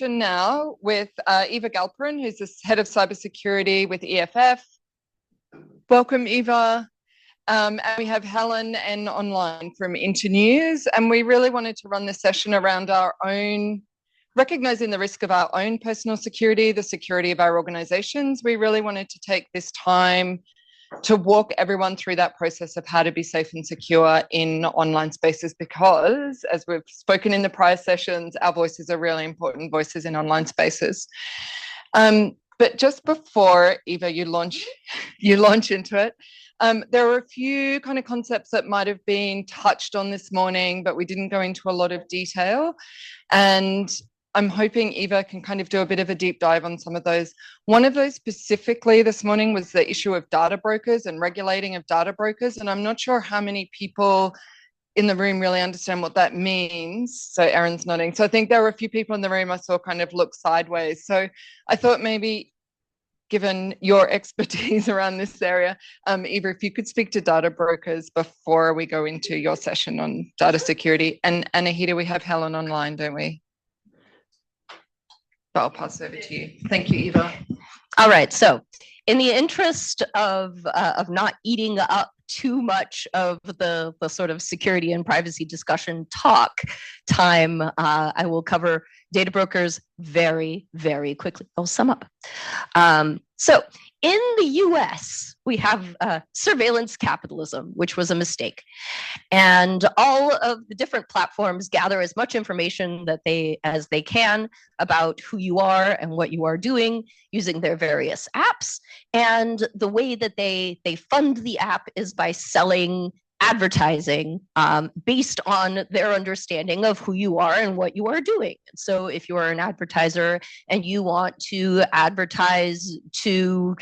now with Eva Galperin, who's the head of cybersecurity with EFF. Welcome, Eva. And we have Helen and online from Internews. And we really wanted to run this session around our own, recognizing the risk of our own personal security, the security of our organizations. We really wanted to take this time to walk everyone through that process of how to be safe and secure in online spaces, because as we've spoken in the prior sessions, our voices are really important voices in online spaces. But just before, Eva, you launch into it, there are a few kind of concepts that might have been touched on this morning, but we didn't go into a lot of detail. And I'm hoping Eva can kind of do a bit of a deep dive on some of those. One of those specifically this morning was the issue of data brokers and regulating of data brokers. And I'm not sure how many people in the room really understand what that means. So Erin's nodding. So I think there were a few people in the room I saw kind of look sideways. So I thought maybe, given your expertise around this area, Eva, if you could speak to data brokers before we go into your session on data security. And Anahita, we have Helen online, don't we? I'll pass over to you. Thank you, Eva. All right. So in the interest of not eating up too much of the sort of security and privacy discussion talk time, I will cover data brokers very, very quickly. I'll sum up. So in the US, we have surveillance capitalism, which was a mistake. And all of the different platforms gather as much information as they can about who you are and what you are doing using their various apps. And the way that they fund the app is by selling advertising based on their understanding of who you are and what you are doing. So if you are an advertiser and you want to advertise to,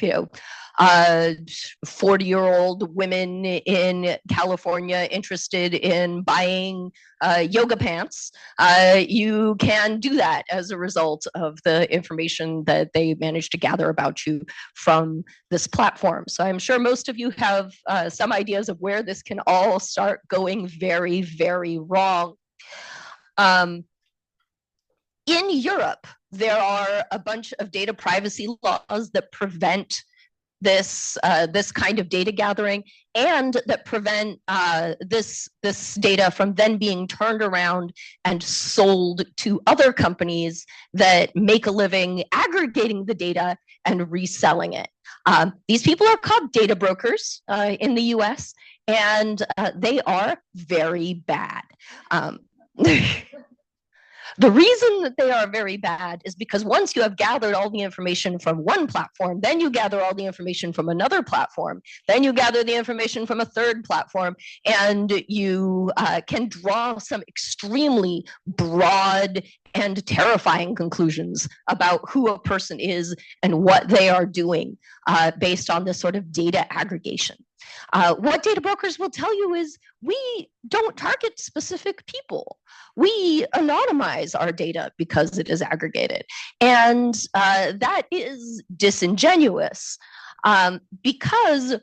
40-year-old women in California interested in buying yoga pants, you can do that as a result of the information that they managed to gather about you from this platform. So I'm sure most of you have some ideas of where this can all start going very, very wrong. In Europe, there are a bunch of data privacy laws that prevent this kind of data gathering, and that prevent this data from then being turned around and sold to other companies that make a living aggregating the data and reselling it. These people are called data brokers in the US, and they are very bad. The reason that they are very bad is because once you have gathered all the information from one platform, then you gather all the information from another platform, then you gather the information from a third platform, and you can draw some extremely broad and terrifying conclusions about who a person is and what they are doing based on this sort of data aggregation. What data brokers will tell you is we don't target specific people. We anonymize our data because it is aggregated. And that is disingenuous because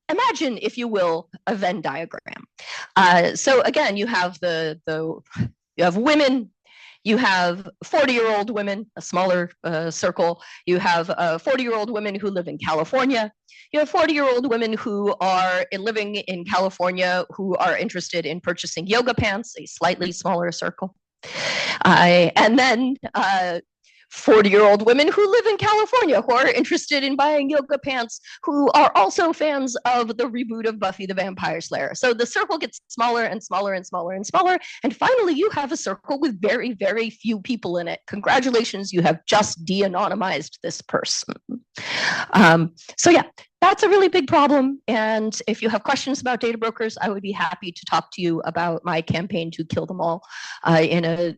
imagine, if you will, a Venn diagram. So again, you have you have women, you have 40-year-old women, a smaller circle. You have 40-year-old women who live in California. You have 40-year-old women who are living in California who are interested in purchasing yoga pants, a slightly smaller circle. And then 40-year-old women who live in California who are interested in buying yoga pants, who are also fans of the reboot of Buffy the Vampire Slayer. So the circle gets smaller and smaller and smaller and smaller. And finally, you have a circle with very, very few people in it. Congratulations, you have just de-anonymized this person. So yeah, that's a really big problem. And if you have questions about data brokers, I would be happy to talk to you about my campaign to kill them all in a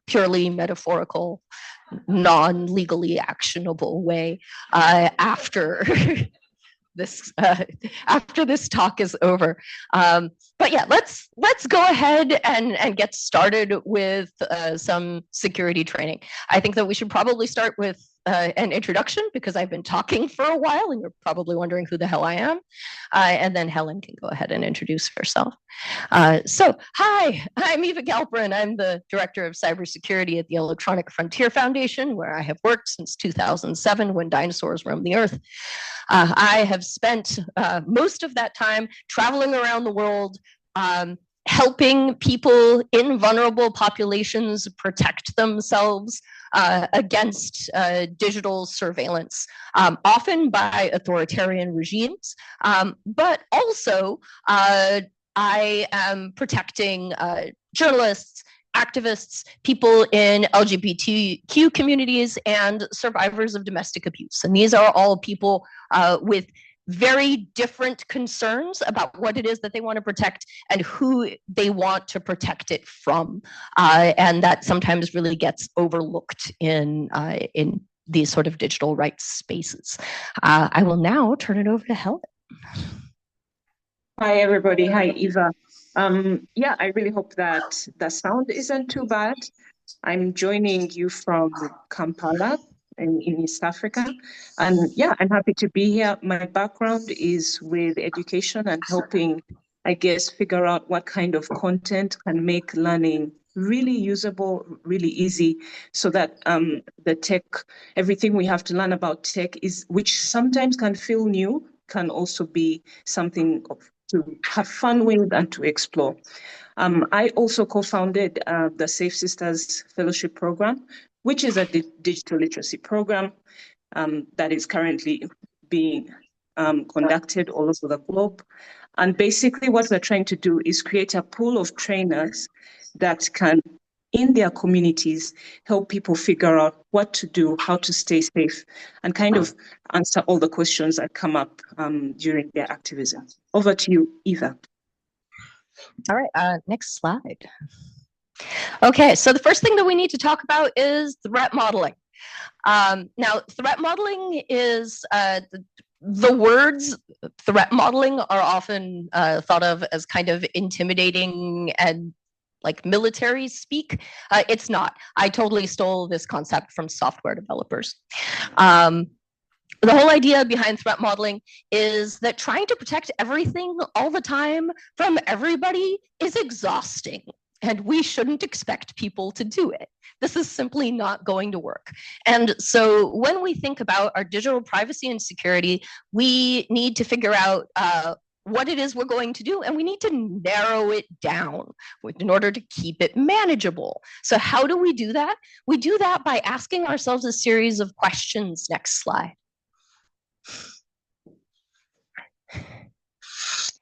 purely metaphorical, non-legally actionable way after this talk is over. But yeah, let's go ahead and get started with some security training. I think that we should probably start with an introduction because I've been talking for a while and you're probably wondering who the hell I am. And then Helen can go ahead and introduce herself. So, hi, I'm Eva Galperin. I'm the Director of Cybersecurity at the Electronic Frontier Foundation, where I have worked since 2007 when dinosaurs roamed the earth. I have spent most of that time traveling around the world, helping people in vulnerable populations protect themselves against digital surveillance, often by authoritarian regimes, but also I am protecting journalists, activists, people in LGBTQ communities, and survivors of domestic abuse. And these are all people with very different concerns about what it is that they want to protect and who they want to protect it from. And that sometimes really gets overlooked in these sort of digital rights spaces. I will now turn it over to Helen. Hi, everybody. Hi, Eva. Yeah, I really hope that the sound isn't too bad. I'm joining you from Kampala in East Africa. And yeah, I'm happy to be here. My background is with education and helping, I guess, figure out what kind of content can make learning really usable, really easy, so that the tech, everything we have to learn about tech is, which sometimes can feel new, can also be something to have fun with and to explore. I also co-founded the Safe Sisters Fellowship Program, which is a digital literacy program that is currently being conducted all over the globe. And basically what we're trying to do is create a pool of trainers that can, in their communities, help people figure out what to do, how to stay safe, and kind of answer all the questions that come up during their activism. Over to you, Eva. All right, next slide. Okay, so the first thing that we need to talk about is threat modeling. Now, threat modeling is the words threat modeling are often thought of as kind of intimidating and like military speak. It's not. I totally stole this concept from software developers. The whole idea behind threat modeling is that trying to protect everything all the time from everybody is exhausting, and we shouldn't expect people to do it. This is simply not going to work. And so when we think about our digital privacy and security, we need to figure out what it is we're going to do, and we need to narrow it down in order to keep it manageable. So how do we do that? We do that by asking ourselves a series of questions. Next slide.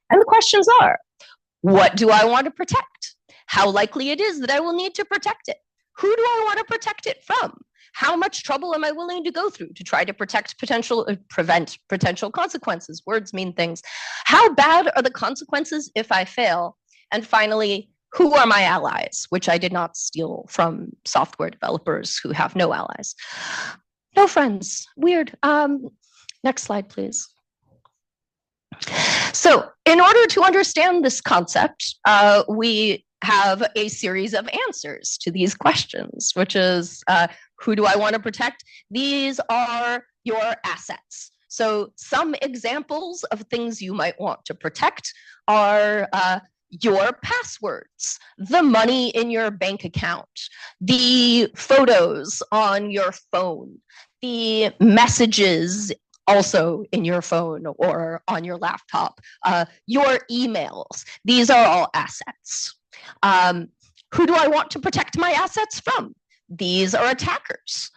And the questions are, what do I want to protect? How likely it is that I will need to protect it? Who do I want to protect it from? How much trouble am I willing to go through to try to prevent potential consequences? Words mean things. How bad are the consequences if I fail? And finally, who are my allies? Which I did not steal from software developers who have no allies. No friends. Weird. Next slide, please. So in order to understand this concept, we have a series of answers to these questions, which is, who do I want to protect? These are your assets. So some examples of things you might want to protect are your passwords, the money in your bank account, the photos on your phone, the messages also in your phone or on your laptop, your emails. These are all assets. Who do I want to protect my assets from? These are attackers.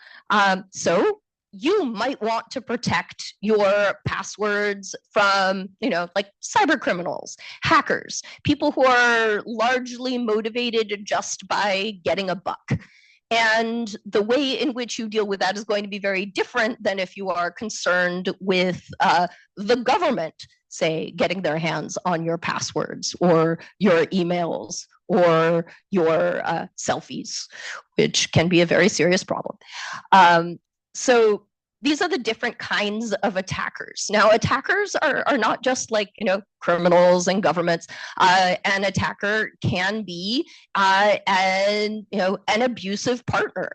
So you might want to protect your passwords from, like cyber criminals, hackers, people who are largely motivated just by getting a buck. And the way in which you deal with that is going to be very different than if you are concerned with the government, say, getting their hands on your passwords or your emails or your selfies, which can be a very serious problem. So these are the different kinds of attackers. Now, attackers are not just like, criminals and governments. An attacker can be an abusive partner.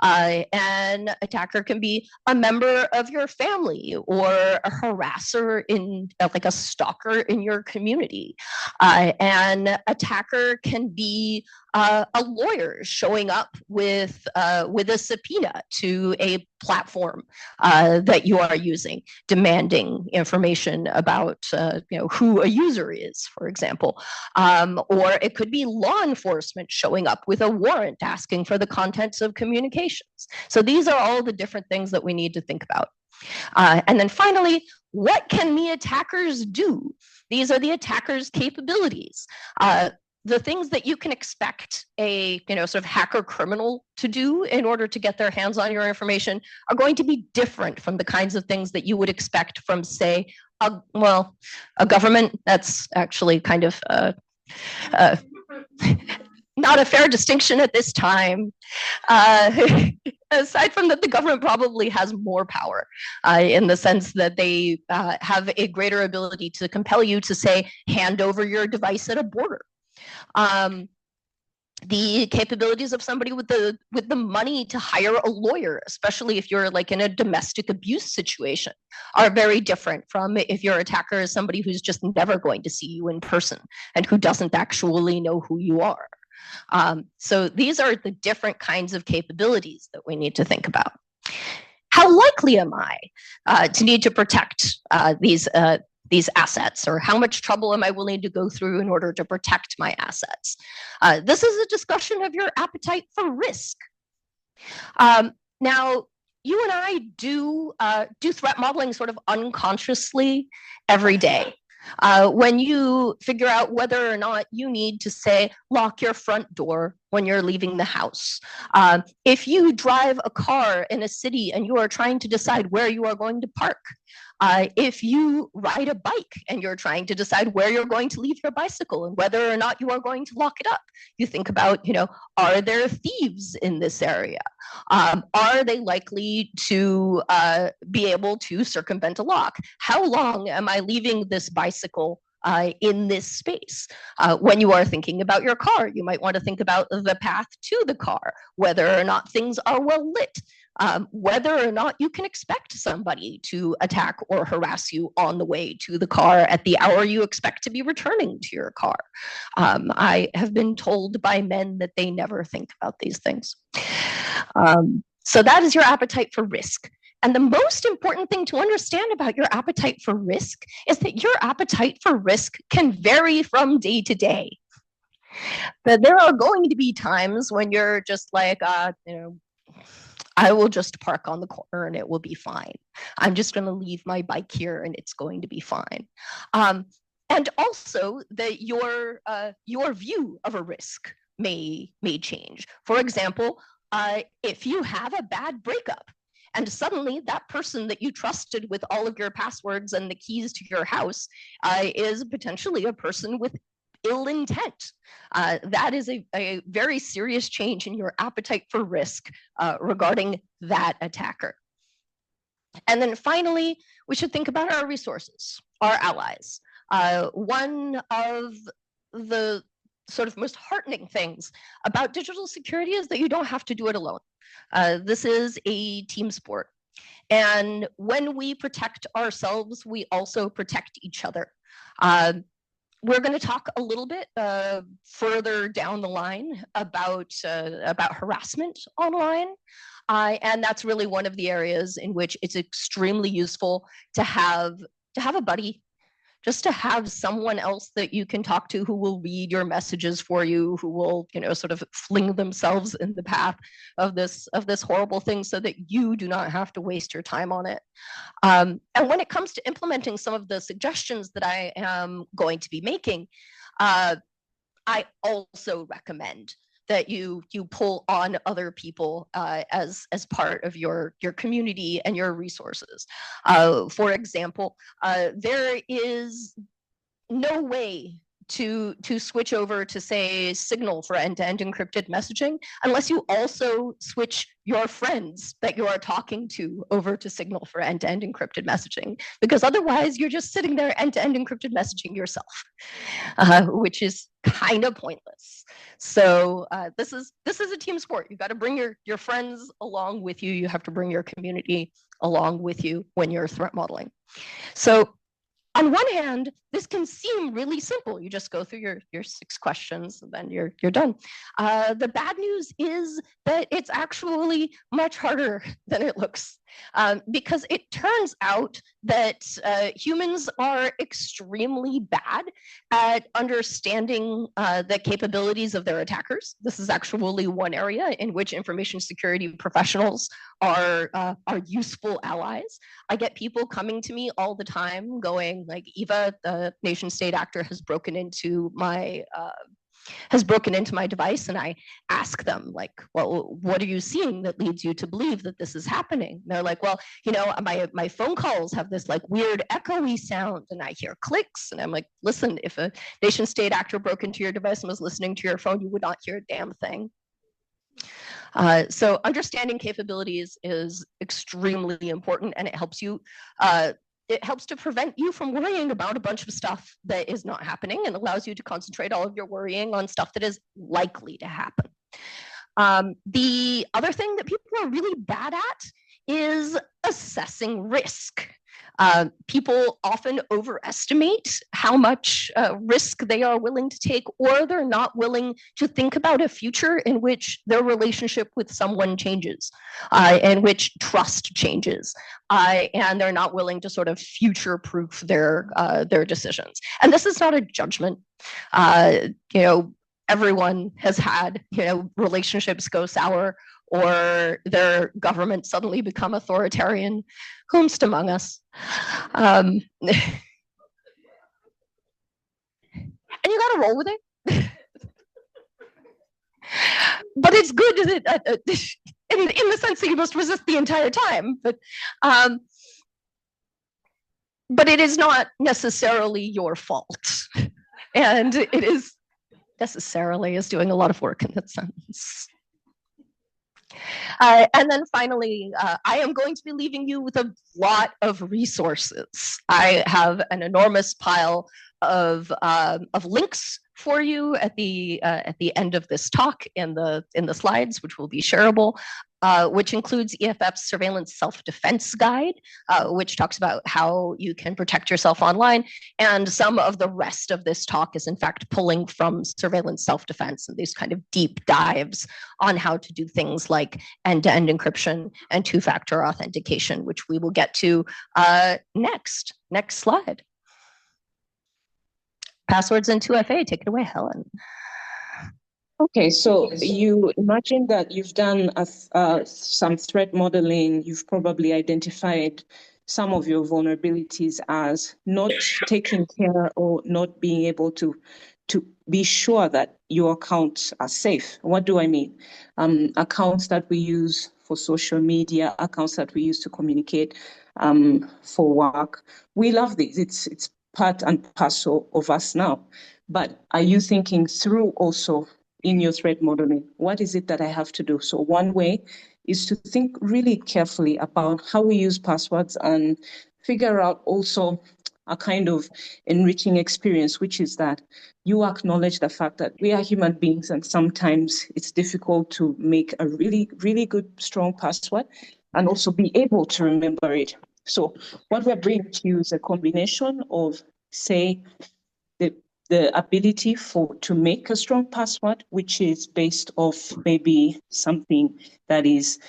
An attacker can be a member of your family or a harasser in like a stalker in your community. An attacker can be a lawyer showing up with a subpoena to a platform that you are using, demanding information about who a user is, for example. Or it could be law enforcement showing up with a warrant asking for the contents of communications. So these are all the different things that we need to think about. And then finally, what can the attackers do? These are the attackers' capabilities. The things that you can expect a sort of hacker criminal to do in order to get their hands on your information are going to be different from the kinds of things that you would expect from, say, a government. That's actually kind of not a fair distinction at this time. Aside from that, the government probably has more power in the sense that they have a greater ability to compel you to, say, hand over your device at a border. The capabilities of somebody with the money to hire a lawyer, especially if you're like in a domestic abuse situation, are very different from if your attacker is somebody who's just never going to see you in person and who doesn't actually know who you are. So these are the different kinds of capabilities that we need to think about. How likely am I to need to protect these assets, or how much trouble am I willing to go through in order to protect my assets? This is a discussion of your appetite for risk. Now, you and I do threat modeling sort of unconsciously every day. When you figure out whether or not you need to, say, lock your front door when you're leaving the house. If you drive a car in a city and you are trying to decide where you are going to park. If you ride a bike and you're trying to decide where you're going to leave your bicycle and whether or not you are going to lock it up. You think about, are there thieves in this area? Are they likely to be able to circumvent a lock? How long am I leaving this bicycle in this space? When you are thinking about your car, you might want to think about the path to the car, whether or not things are well lit, whether or not you can expect somebody to attack or harass you on the way to the car at the hour you expect to be returning to your car. I have been told by men that they never think about these things. So that is your appetite for risk. And the most important thing to understand about your appetite for risk is that your appetite for risk can vary from day to day. That there are going to be times when you're just like, I will just park on the corner and it will be fine. I'm just going to leave my bike here and it's going to be fine. And also that your view of a risk may change. For example, if you have a bad breakup, and suddenly that person that you trusted with all of your passwords and the keys to your house is potentially a person with ill intent. That is a very serious change in your appetite for risk regarding that attacker. And then finally, we should think about our resources, our allies. One of the sort of most heartening things about digital security is that you don't have to do it alone. This is a team sport. And when we protect ourselves, we also protect each other. We're going to talk a little bit further down the line about harassment online. And that's really one of the areas in which it's extremely useful to have a buddy, just to have someone else that you can talk to who will read your messages for you, who will, sort of fling themselves in the path of this horrible thing so that you do not have to waste your time on it. And when it comes to implementing some of the suggestions that I am going to be making, I also recommend that you pull on other people as part of your community and your resources. For example, there is no way to switch over to, say, Signal for end-to-end encrypted messaging unless you also switch your friends that you are talking to over to Signal for end-to-end encrypted messaging, because otherwise you're just sitting there end-to-end encrypted messaging yourself, which is kind of pointless. So this is a team sport. You got to bring your friends along with you. You have to bring your community along with you when you're threat modeling. So on one hand, this can seem really simple. You just go through your 6 questions and then you're done. The bad news is that it's actually much harder than it looks, because it turns out that humans are extremely bad at understanding the capabilities of their attackers. This is actually one area in which information security professionals are useful allies. I get people coming to me all the time going like, Eva, the nation state actor has broken into my device, and I ask them like, well, what are you seeing that leads you to believe that this is happening? And they're like, well, you know, my phone calls have this like weird echoey sound and I hear clicks. And I'm like, listen, if a nation state actor broke into your device and was listening to your phone, you would not hear a damn thing. So understanding capabilities is extremely important, and it helps you it helps to prevent you from worrying about a bunch of stuff that is not happening, and allows you to concentrate all of your worrying on stuff that is likely to happen. The other thing that people are really bad at is assessing risk. People often overestimate how much risk they are willing to take, or they're not willing to think about a future in which their relationship with someone changes, in which trust changes, and they're not willing to sort of future-proof their decisions. And this is not a judgment. You know, everyone has had, you know, relationships go sour, or their government suddenly become authoritarian, whomst among us. And you got to roll with it. But it's good in the sense that you must resist the entire time. But it is not necessarily your fault. And it is necessarily is doing a lot of work in that sentence. And then finally, I am going to be leaving you with a lot of resources. I have an enormous pile of links for you at the end of this talk in the slides, which will be shareable, which includes EFF's Surveillance Self-Defense Guide, which talks about how you can protect yourself online. And some of the rest of this talk is in fact pulling from surveillance self-defense and these kind of deep dives on how to do things like end-to-end encryption and two-factor authentication, which we will get to next. Next slide. Passwords in 2FA. Take it away, Helen. Okay, so you imagine that you've done some threat modeling. You've probably identified some of your vulnerabilities as not taking care or not being able to be sure that your accounts are safe. What do I mean? Accounts that we use for social media, accounts that we use to communicate for work. We love these. It's part and parcel of us now. But are you thinking through also in your threat modeling, what is it that I have to do? So one way is to think really carefully about how we use passwords and figure out also a kind of enriching experience, which is that you acknowledge the fact that we are human beings and sometimes it's difficult to make a really, really good, strong password and also be able to remember it. So what we're bringing to you is a combination of, say, the ability to make a strong password, which is based off maybe something that is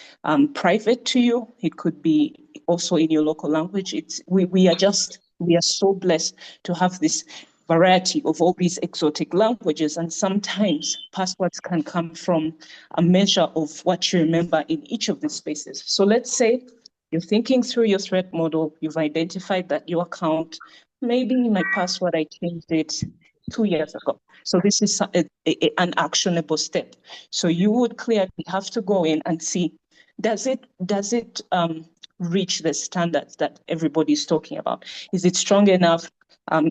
private to you. It could be also in your local language. We are so blessed to have this variety of all these exotic languages, and sometimes passwords can come from a measure of what you remember in each of these spaces. So let's say you're thinking through your threat model, you've identified that your account, maybe my password, I changed it 2 years ago. So this is an actionable step. So you would clearly have to go in and see, does it reach the standards that everybody's talking about? Is it strong enough?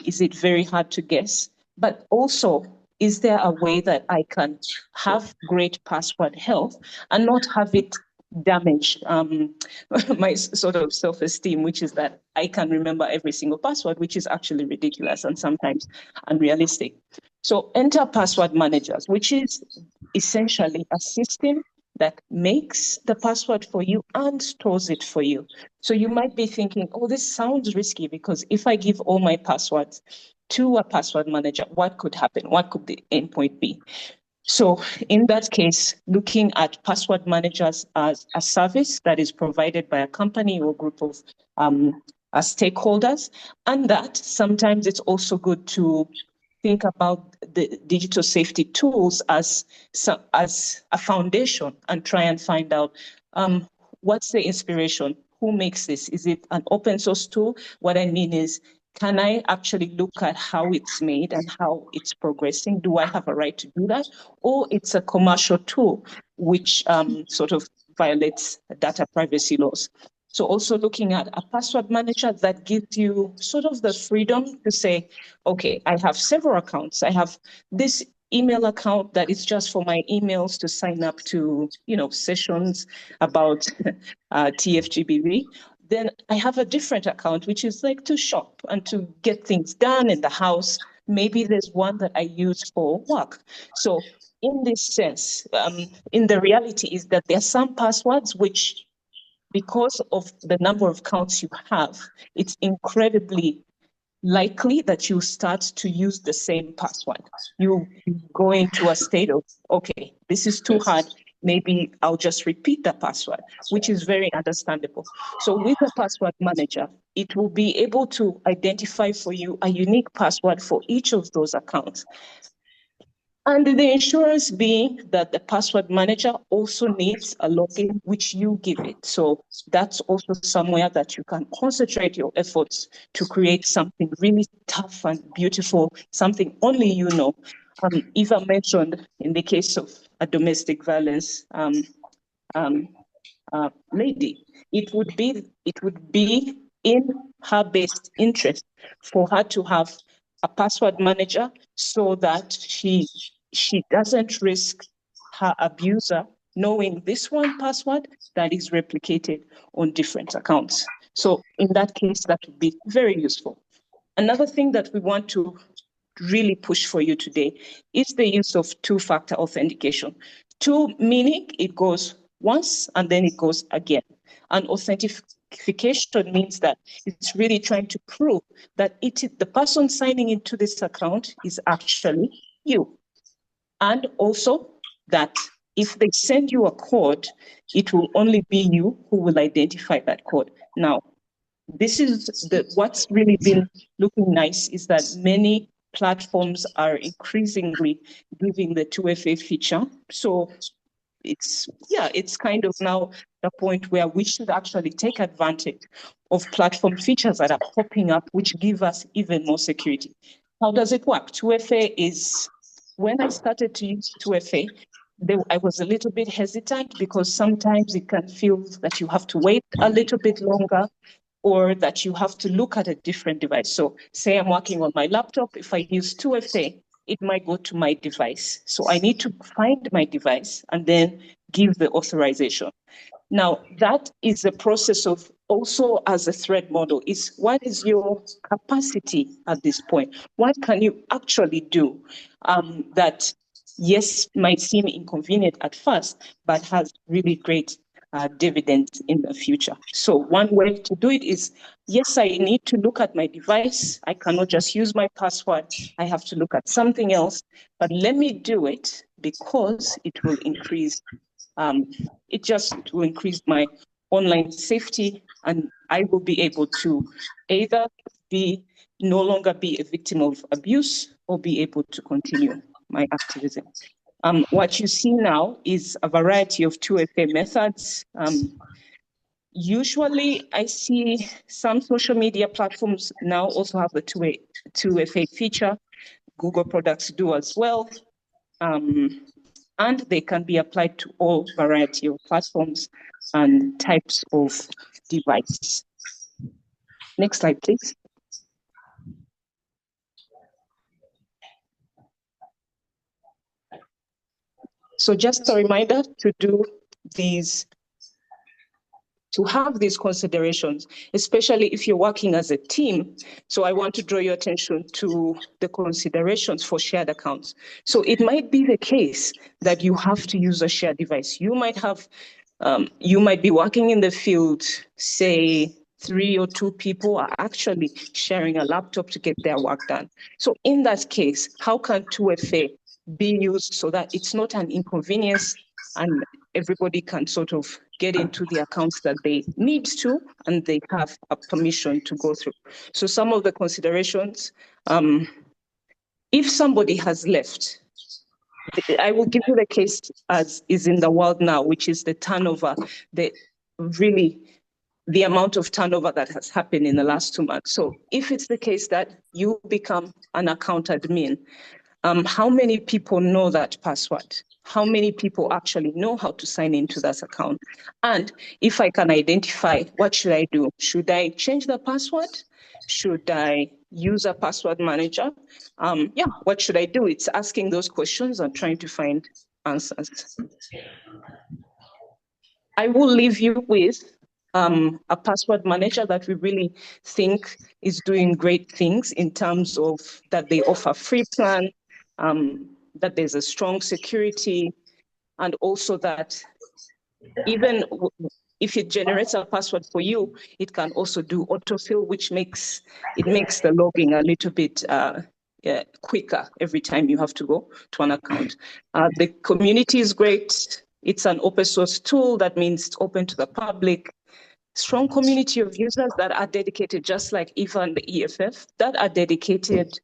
Is it very hard to guess? but also, is there a way that I can have great password health and not have it damage my sort of self-esteem, which is that I can remember every single password, which is actually ridiculous and sometimes unrealistic. So enter password managers, which is essentially a system that makes the password for you and stores it for you. So you might be thinking, oh, this sounds risky because if I give all my passwords to a password manager, what could happen? What could the endpoint be? So in that case, looking at password managers as a service that is provided by a company or group of stakeholders, and that sometimes it's also good to think about the digital safety tools as a foundation and try and find out what's the inspiration? Who makes this? Is it an open source tool? What I mean is, can I actually look at how it's made and how it's progressing? Do I have a right to do that? Or it's a commercial tool which sort of violates data privacy laws. So also looking at a password manager that gives you sort of the freedom to say, okay, I have several accounts. I have this email account that is just for my emails to sign up to, sessions about TFGBV. Then I have a different account, which is like to shop and to get things done in the house. Maybe there's one that I use for work. So in this sense, in the reality is that there are some passwords which, because of the number of accounts you have, it's incredibly likely that you start to use the same password. You go into a state of, okay, this is too hard. Maybe I'll just repeat the password, which is very understandable. So with a password manager, it will be able to identify for you a unique password for each of those accounts. And the insurance being that the password manager also needs a login which you give it. So that's also somewhere that you can concentrate your efforts to create something really tough and beautiful, something only you know. Eva mentioned in the case of a domestic violence lady, it would be in her best interest for her to have a password manager so that she doesn't risk her abuser knowing this one password that is replicated on different accounts. So in that case, that would be very useful. Another thing that we want to really push for you today is the use of two-factor authentication. Two meaning it goes once and then it goes again. And authentication means that it's really trying to prove that the person signing into this account is actually you. And also that if they send you a code, it will only be you who will identify that code. Now, this is what's really been looking nice is that many platforms are increasingly giving the 2FA feature. So it's kind of now the point where we should actually take advantage of platform features that are popping up, which give us even more security. How does it work? 2FA is, when I started to use 2FA, I was a little bit hesitant because sometimes it can feel that you have to wait a little bit longer or that you have to look at a different device. So say I'm working on my laptop, if I use 2FA, it might go to my device. So I need to find my device and then give the authorization. Now, that is a process of also as a threat model is what is your capacity at this point? What can you actually do that, yes, might seem inconvenient at first, but has really great dividends in the future. So one way to do it is, yes, I need to look at my device. I cannot just use my password. I have to look at something else, but let me do it because it will increase it will increase my online safety, and I will be able to either no longer be a victim of abuse or be able to continue my activism. What you see now is a variety of 2FA methods. Usually, I see some social media platforms now also have the 2FA feature. Google products do as well. And they can be applied to all variety of platforms and types of devices. Next slide, please. So just a reminder to do these, to have these considerations, especially if you're working as a team. So I want to draw your attention to the considerations for shared accounts. So it might be the case that you have to use a shared device. You might be working in the field, say 3 or 2 people are actually sharing a laptop to get their work done. So in that case, how can 2FA be used so that it's not an inconvenience and everybody can sort of get into the accounts that they need to, and they have a permission to go through. So some of the considerations, if somebody has left, I will give you the case as is in the world now, which is the turnover, the amount of turnover that has happened in the last 2 months. So if it's the case that you become an account admin, how many people know that password? How many people actually know how to sign into that account? And if I can identify, what should I do? Should I change the password? Should I use a password manager? What should I do? It's asking those questions and trying to find answers. I will leave you with a password manager that we really think is doing great things in terms of that they offer free plan, that there's a strong security, and also that even if it generates a password for you, it can also do autofill, which makes the logging a little bit quicker every time you have to go to an account. The community is great. It's an open source tool. That means it's open to the public. Strong community of users that are dedicated, just like EVA and the EFF, that are dedicated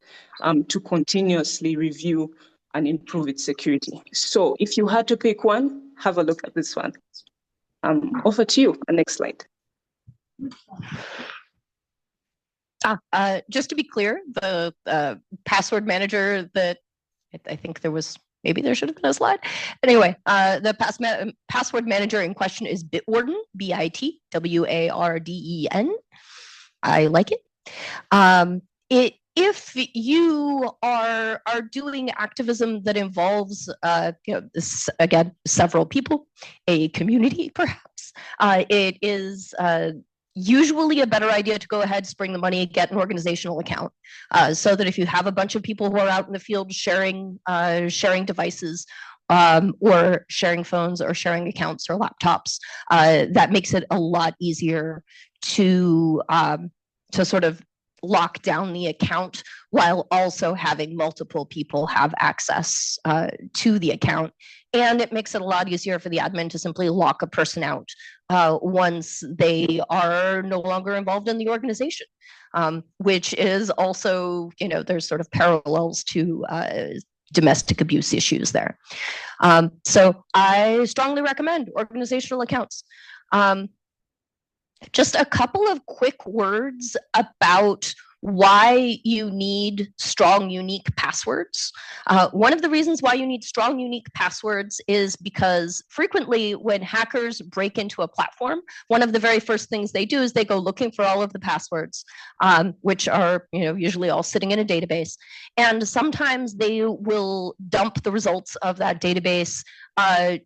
to continuously review and improve its security. So if you had to pick one, have a look at this one. Over to you. Next slide. Just to be clear, the password manager that I think there was, maybe there should have been a slide. Anyway, the password manager in question is Bitwarden, Bitwarden. I like it. If you are doing activism that involves, this, again, several people, a community perhaps, it is usually a better idea to go ahead, spring the money, get an organizational account, so that if you have a bunch of people who are out in the field sharing devices, or sharing phones or sharing accounts or laptops, that makes it a lot easier to sort of lock down the account while also having multiple people have access to the account. And it makes it a lot easier for the admin to simply lock a person out once they are no longer involved in the organization, which is also, there's sort of parallels to domestic abuse issues there. So I strongly recommend organizational accounts. Just a couple of quick words about why you need strong, unique passwords. One of the reasons why you need strong, unique passwords is because frequently when hackers break into a platform, one of the very first things they do is they go looking for all of the passwords, which are usually all sitting in a database. And sometimes they will dump the results of that database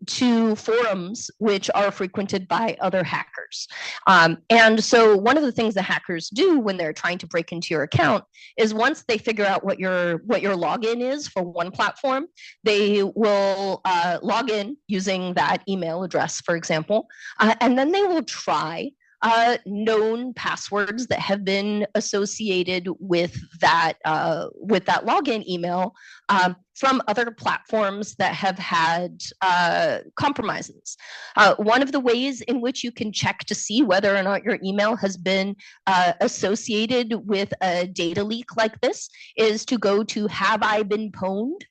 to forums which are frequented by other hackers. And so one of the things the hackers do when they're trying to break into your account is once they figure out what your login is for one platform, they will log in using that email address, for example, and then they will try known passwords that have been associated with that login email from other platforms that have had compromises. One of the ways in which you can check to see whether or not your email has been associated with a data leak like this is to go to Have I Been Pwned?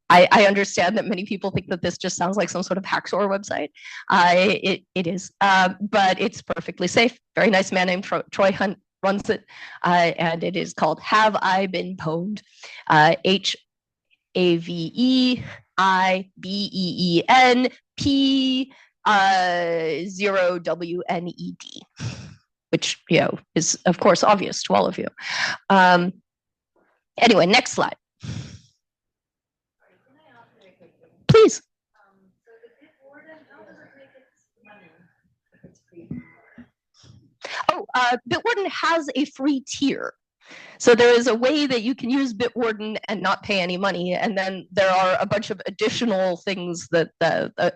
I understand that many people think that this just sounds like some sort of hacksaw website. It is, but it's perfectly safe. Very nice man named Troy Hunt runs it, and it is called Have I Been Pwned? HAVEIBENP0WNED, which is of course obvious to all of you. Anyway, next slide. Bitwarden has a free tier. So there is a way that you can use Bitwarden and not pay any money. And then there are a bunch of additional things that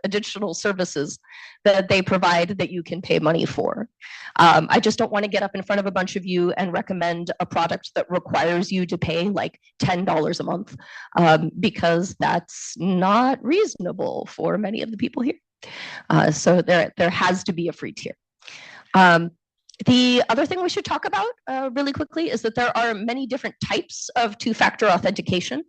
additional services that they provide that you can pay money for. I just don't want to get up in front of a bunch of you and recommend a product that requires you to pay like $10 a month, because that's not reasonable for many of the people here. So there has to be a free tier. The other thing we should talk about really quickly is that there are many different types of two-factor authentication,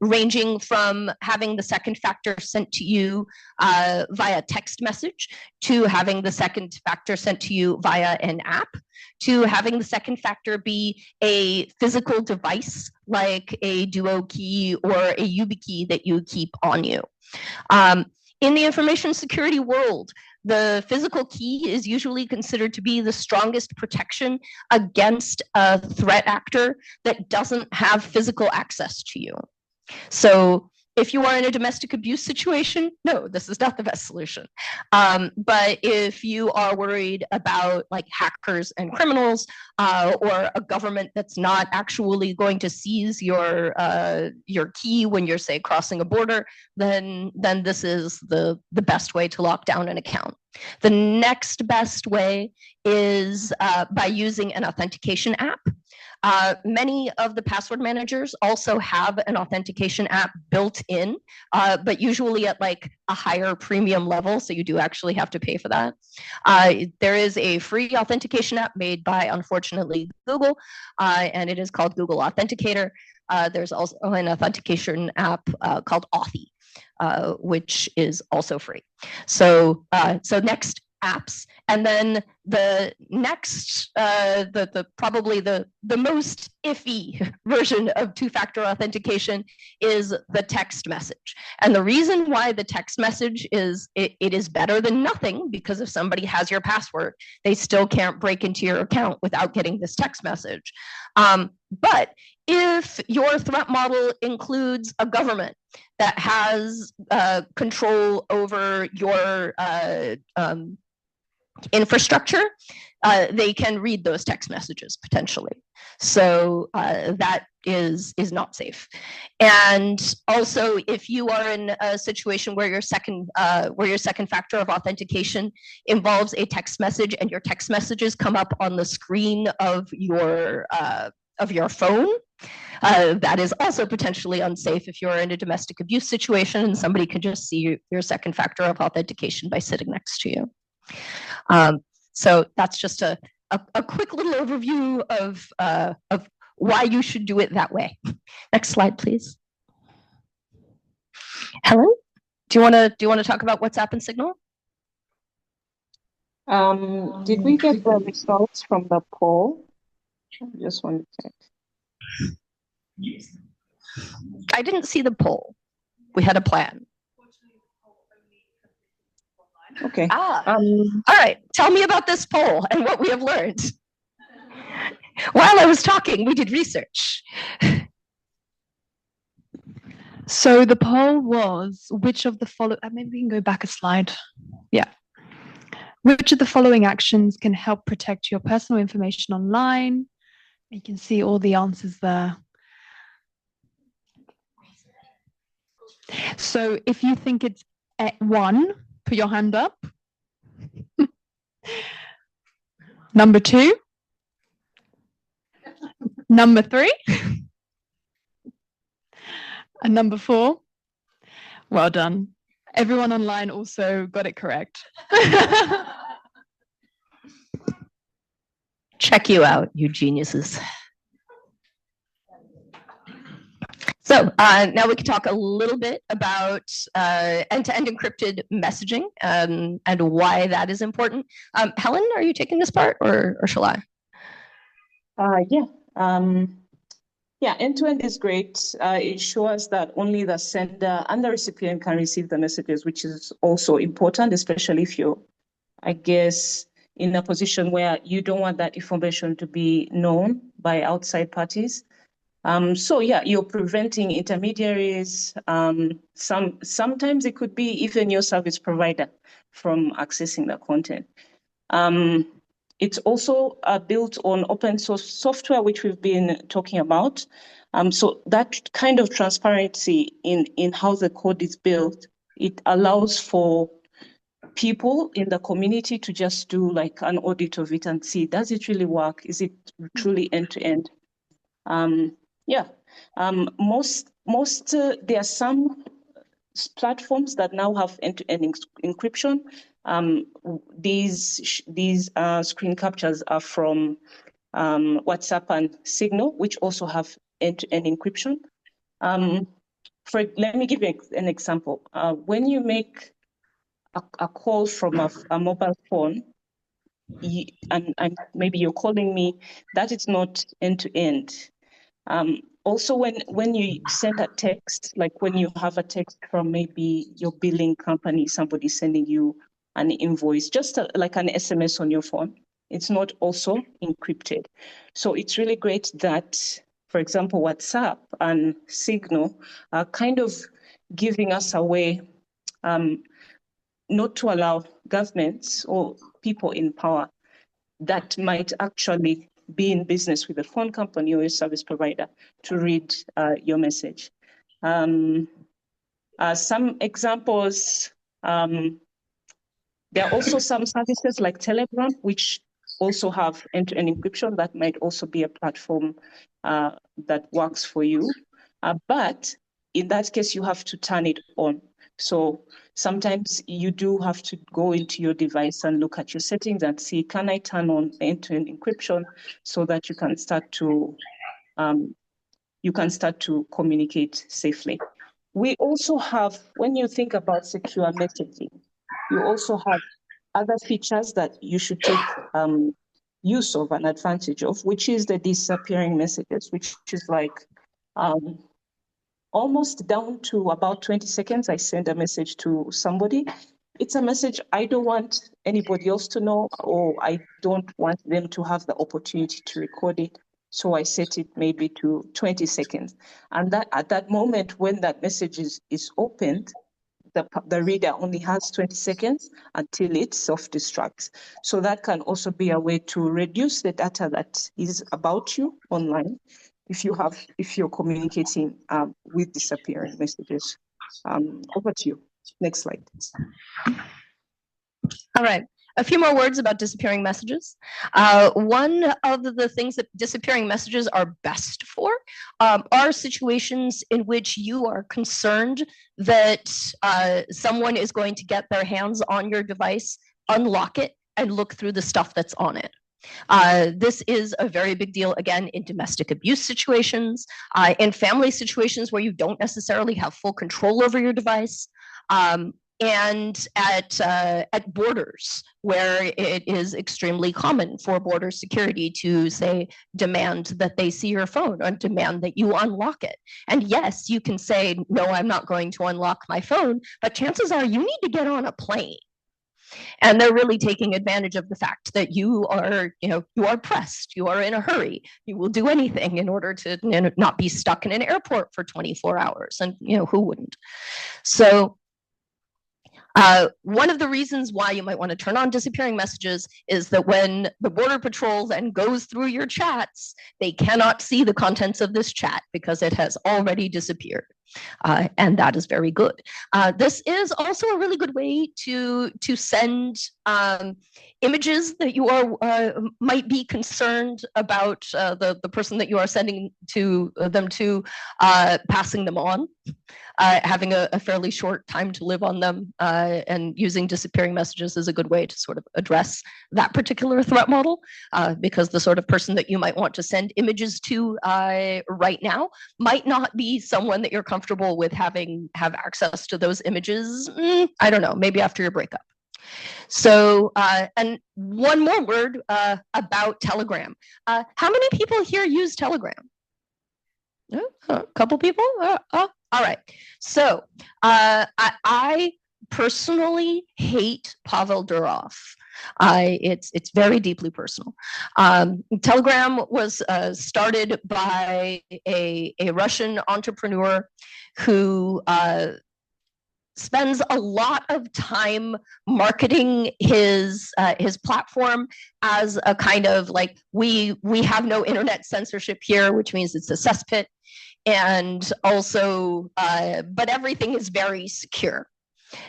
ranging from having the second factor sent to you via text message, to having the second factor sent to you via an app, to having the second factor be a physical device like a Duo key or a YubiKey that you keep on you. In the information security world, the physical key is usually considered to be the strongest protection against a threat actor that doesn't have physical access to you. So if you are in a domestic abuse situation, no, this is not the best solution. But if you are worried about like hackers and criminals, or a government that's not actually going to seize your key when you're, say, crossing a border, then this is the best way to lock down an account. The next best way is by using an authentication app. Many of the password managers also have an authentication app built in, but usually at like a higher premium level, so you do actually have to pay for that. There is a free authentication app made by, unfortunately, Google, and it is called Google Authenticator. There's also an authentication app called Authy, which is also free. So next, apps, and then the next, probably the most iffy version of two-factor authentication is the text message. And the reason why the text message is it is better than nothing, because if somebody has your password, they still can't break into your account without getting this text message. But if your threat model includes a government that has control over your infrastructure, they can read those text messages potentially. So that is not safe. And also, if you are in a situation where your second factor of authentication involves a text message, and your text messages come up on the screen of your phone, that is also potentially unsafe if you're in a domestic abuse situation and somebody can just see your second factor of authentication by sitting next to you. So that's just a quick little overview of why you should do it that way. Next slide, please. Helen, do you want to talk about WhatsApp and Signal? Did we get the results from the poll? Just want to check. I didn't see the poll. We had a plan. Okay. All right. Tell me about this poll and what we have learned. While I was talking, we did research. So the poll was, which of the following, maybe we can go back a slide. Yeah. Which of the following actions can help protect your personal information online? You can see all the answers there. So if you think it's one, put your hand up. Number two. Number three. And number four. Well done. Everyone online also got it correct. Check you out, you geniuses. So now we can talk a little bit about end-to-end encrypted messaging and why that is important. Helen, are you taking this part or shall I? Yeah, end-to-end is great. It shows that only the sender and the recipient can receive the messages, which is also important, especially if you're, I guess, in a position where you don't want that information to be known by outside parties. So yeah, you're preventing intermediaries. Sometimes it could be even your service provider from accessing the content. It's also built on open source software, which we've been talking about. So that kind of transparency in how the code is built, it allows for people in the community to just do like an audit of it and see, does it really work? Is it truly end to end? There are some platforms that now have end-to-end encryption. These screen captures are from WhatsApp and Signal, which also have end-to-end encryption. Let me give you an example. When you make a call from a mobile phone, and maybe you're calling me, that is not end-to-end. Also, when you send a text, like when you have a text from maybe your billing company, somebody sending you an invoice, just like an SMS on your phone, it's not also encrypted. So it's really great that, for example, WhatsApp and Signal are kind of giving us a way not to allow governments or people in power that might actually be in business with a phone company or a service provider to read your message. Some examples, there are also some services like Telegram, which also have end-to-end encryption. That might also be a platform that works for you. But in that case, you have to turn it on. So sometimes you do have to go into your device and look at your settings and see, can I turn on end-to-end encryption so that you can start to communicate safely. We also have, when you think about secure messaging, you also have other features that you should take use of and advantage of, which is the disappearing messages, which is like almost down to about 20 seconds, I send a message to somebody. It's a message I don't want anybody else to know, or I don't want them to have the opportunity to record it. So I set it maybe to 20 seconds. And that at that moment, when that message is opened, the reader only has 20 seconds until it self-destructs. So that can also be a way to reduce the data that is about you online if you're communicating with disappearing messages. Over to you. Next slide. All right. A few more words about disappearing messages. One of the things that disappearing messages are best for are situations in which you are concerned that someone is going to get their hands on your device, unlock it, and look through the stuff that's on it. This is a very big deal, again, in domestic abuse situations, in family situations where you don't necessarily have full control over your device, and at borders where it is extremely common for border security to, say, demand that they see your phone or demand that you unlock it. And yes, you can say, no, I'm not going to unlock my phone, but chances are you need to get on a plane. And they're really taking advantage of the fact that you are pressed, you are in a hurry, you will do anything in order to not be stuck in an airport for 24 hours. And who wouldn't? So one of the reasons why you might want to turn on disappearing messages is that when the Border Patrol then goes through your chats, they cannot see the contents of this chat because it has already disappeared. And that is very good. This is also a really good way to send images that you are might be concerned about the person that you are sending them to passing them on. Having a fairly short time to live on them, and using disappearing messages is a good way to sort of address that particular threat model, because the sort of person that you might want to send images to right now might not be someone that you're comfortable with have access to those images. I don't know, maybe after your breakup. So, and one more word about Telegram. How many people here use Telegram? A couple people? All right. So I personally hate Pavel Durov. It's very deeply personal. Telegram was started by a Russian entrepreneur who spends a lot of time marketing his platform as a kind of like, we have no internet censorship here, which means it's a cesspit. And also, but everything is very secure.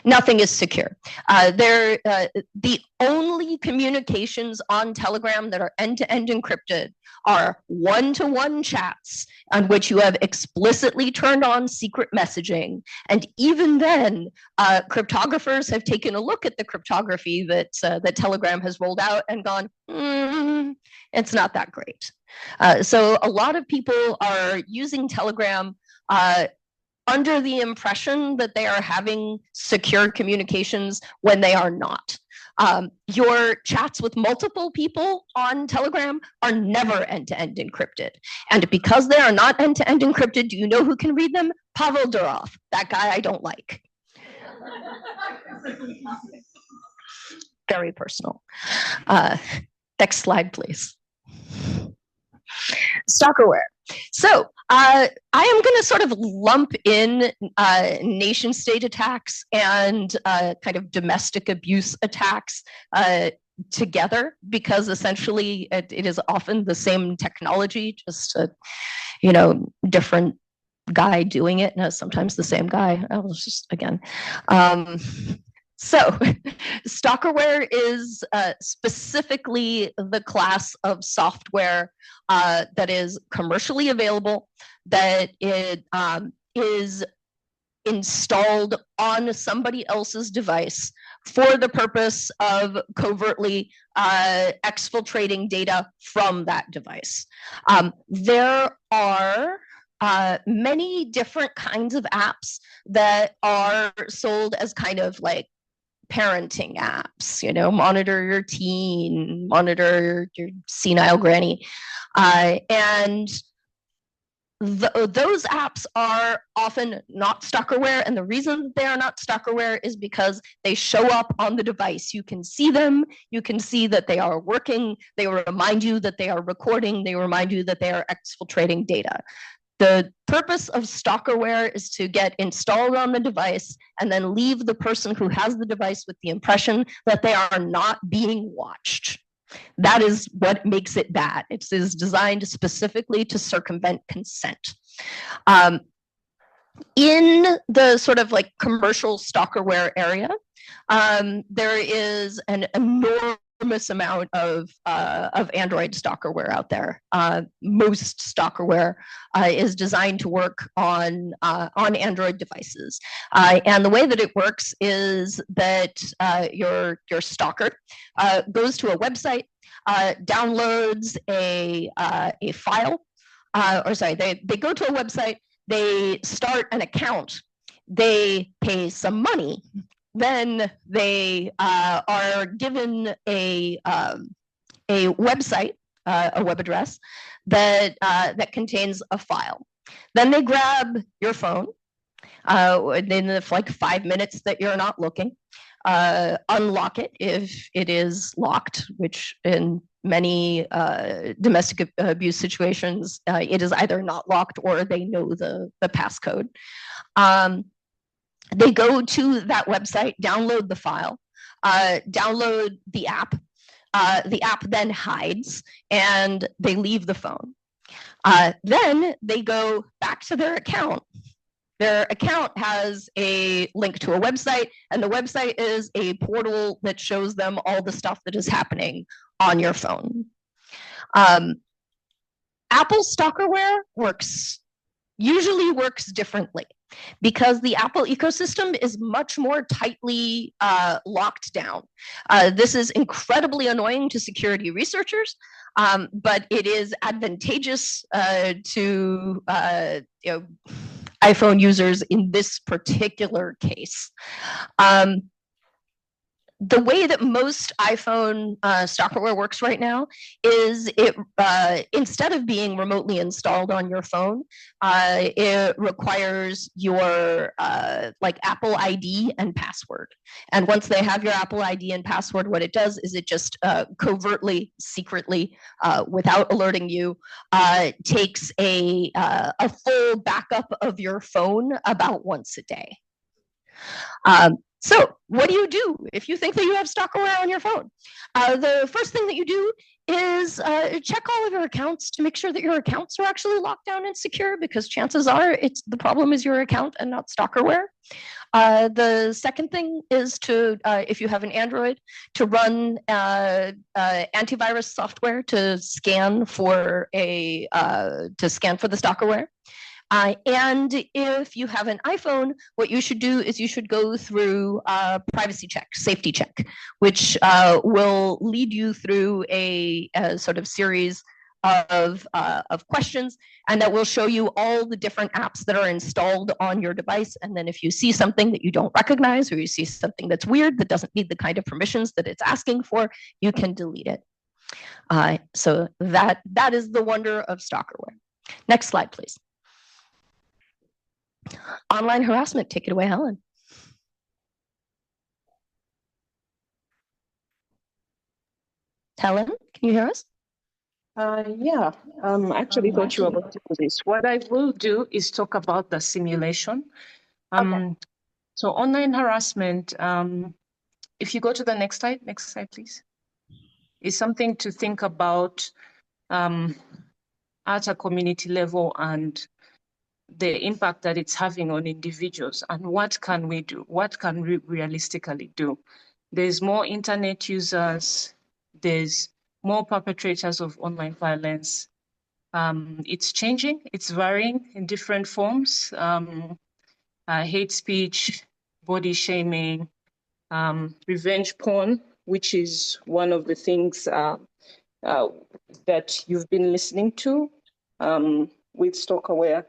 Nothing is secure. The only communications on Telegram that are end-to-end encrypted are one-to-one chats on which you have explicitly turned on secret messaging. And even then, cryptographers have taken a look at the cryptography that Telegram has rolled out and gone, it's not that great. So a lot of people are using Telegram under the impression that they are having secure communications when they are not. Your chats with multiple people on Telegram are never end-to-end encrypted. And because they are not end-to-end encrypted, do you know who can read them? Pavel Durov, that guy I don't like. Very personal. Next slide, please. Stalkerware. So I am going to sort of lump in nation state attacks and kind of domestic abuse attacks together, because essentially it is often the same technology, just a different guy doing it. No, sometimes the same guy. I was just again. So stalkerware is specifically the class of software that is commercially available, that it is installed on somebody else's device for the purpose of covertly exfiltrating data from that device. There are many different kinds of apps that are sold as kind of like parenting apps, monitor your teen, monitor your senile granny. And those apps are often not stalkerware. And the reason they are not stalkerware is because they show up on the device. You can see them. You can see that they are working. They remind you that they are recording. They remind you that they are exfiltrating data. The purpose of stalkerware is to get installed on the device and then leave the person who has the device with the impression that they are not being watched. That is what makes it bad. It is designed specifically to circumvent consent. In the sort of like commercial stalkerware area, there is an enormous amount of Android stalkerware out there. Most stalkerware is designed to work on Android devices, and the way that it works is that your stalker goes to a website, downloads a file, they go to a website, they start an account, they pay some money. Then they are given a website, a web address that contains a file. Then they grab your phone in like 5 minutes that you're not looking, unlock it if it is locked, which in many domestic abuse situations, it is either not locked or they know the passcode. They go to that website, download the file, download the app. The app then hides and they leave the phone. Then they go back to their account. Their account has a link to a website, and the website is a portal that shows them all the stuff that is happening on your phone. Apple stalkerware usually works differently, because the Apple ecosystem is much more tightly locked down. This is incredibly annoying to security researchers, but it is advantageous to iPhone users in this particular case. The way that most iPhone stalkerware works right now is it instead of being remotely installed on your phone, it requires your like Apple ID and password. And once they have your Apple ID and password, what it does is it just covertly, secretly, without alerting you, takes a full backup of your phone about once a day. So what do you do if you think that you have stalkerware on your phone? The first thing that you do is check all of your accounts to make sure that your accounts are actually locked down and secure, because chances are the problem is your account and not stalkerware. The second thing is to, if you have an Android, to run antivirus software to scan for the stalkerware. And if you have an iPhone, what you should do is you should go through privacy check, safety check, which will lead you through a sort of series of questions, and that will show you all the different apps that are installed on your device. And then if you see something that you don't recognize, or you see something that's weird, that doesn't need the kind of permissions that it's asking for, you can delete it. So that is the wonder of stalkerware. Next slide, please. Online harassment, take it away, Helen. Helen, can you hear us? Yeah, actually thought you were about to do this. What I will do is talk about the simulation. Okay. So online harassment, if you go to the next slide, please, is something to think about at a community level and the impact that it's having on individuals, and what can we do? What can we realistically do? There's more internet users, there's more perpetrators of online violence. It's changing, it's varying in different forms. Hate speech, body shaming, revenge porn, which is one of the things that you've been listening to with stalkerware.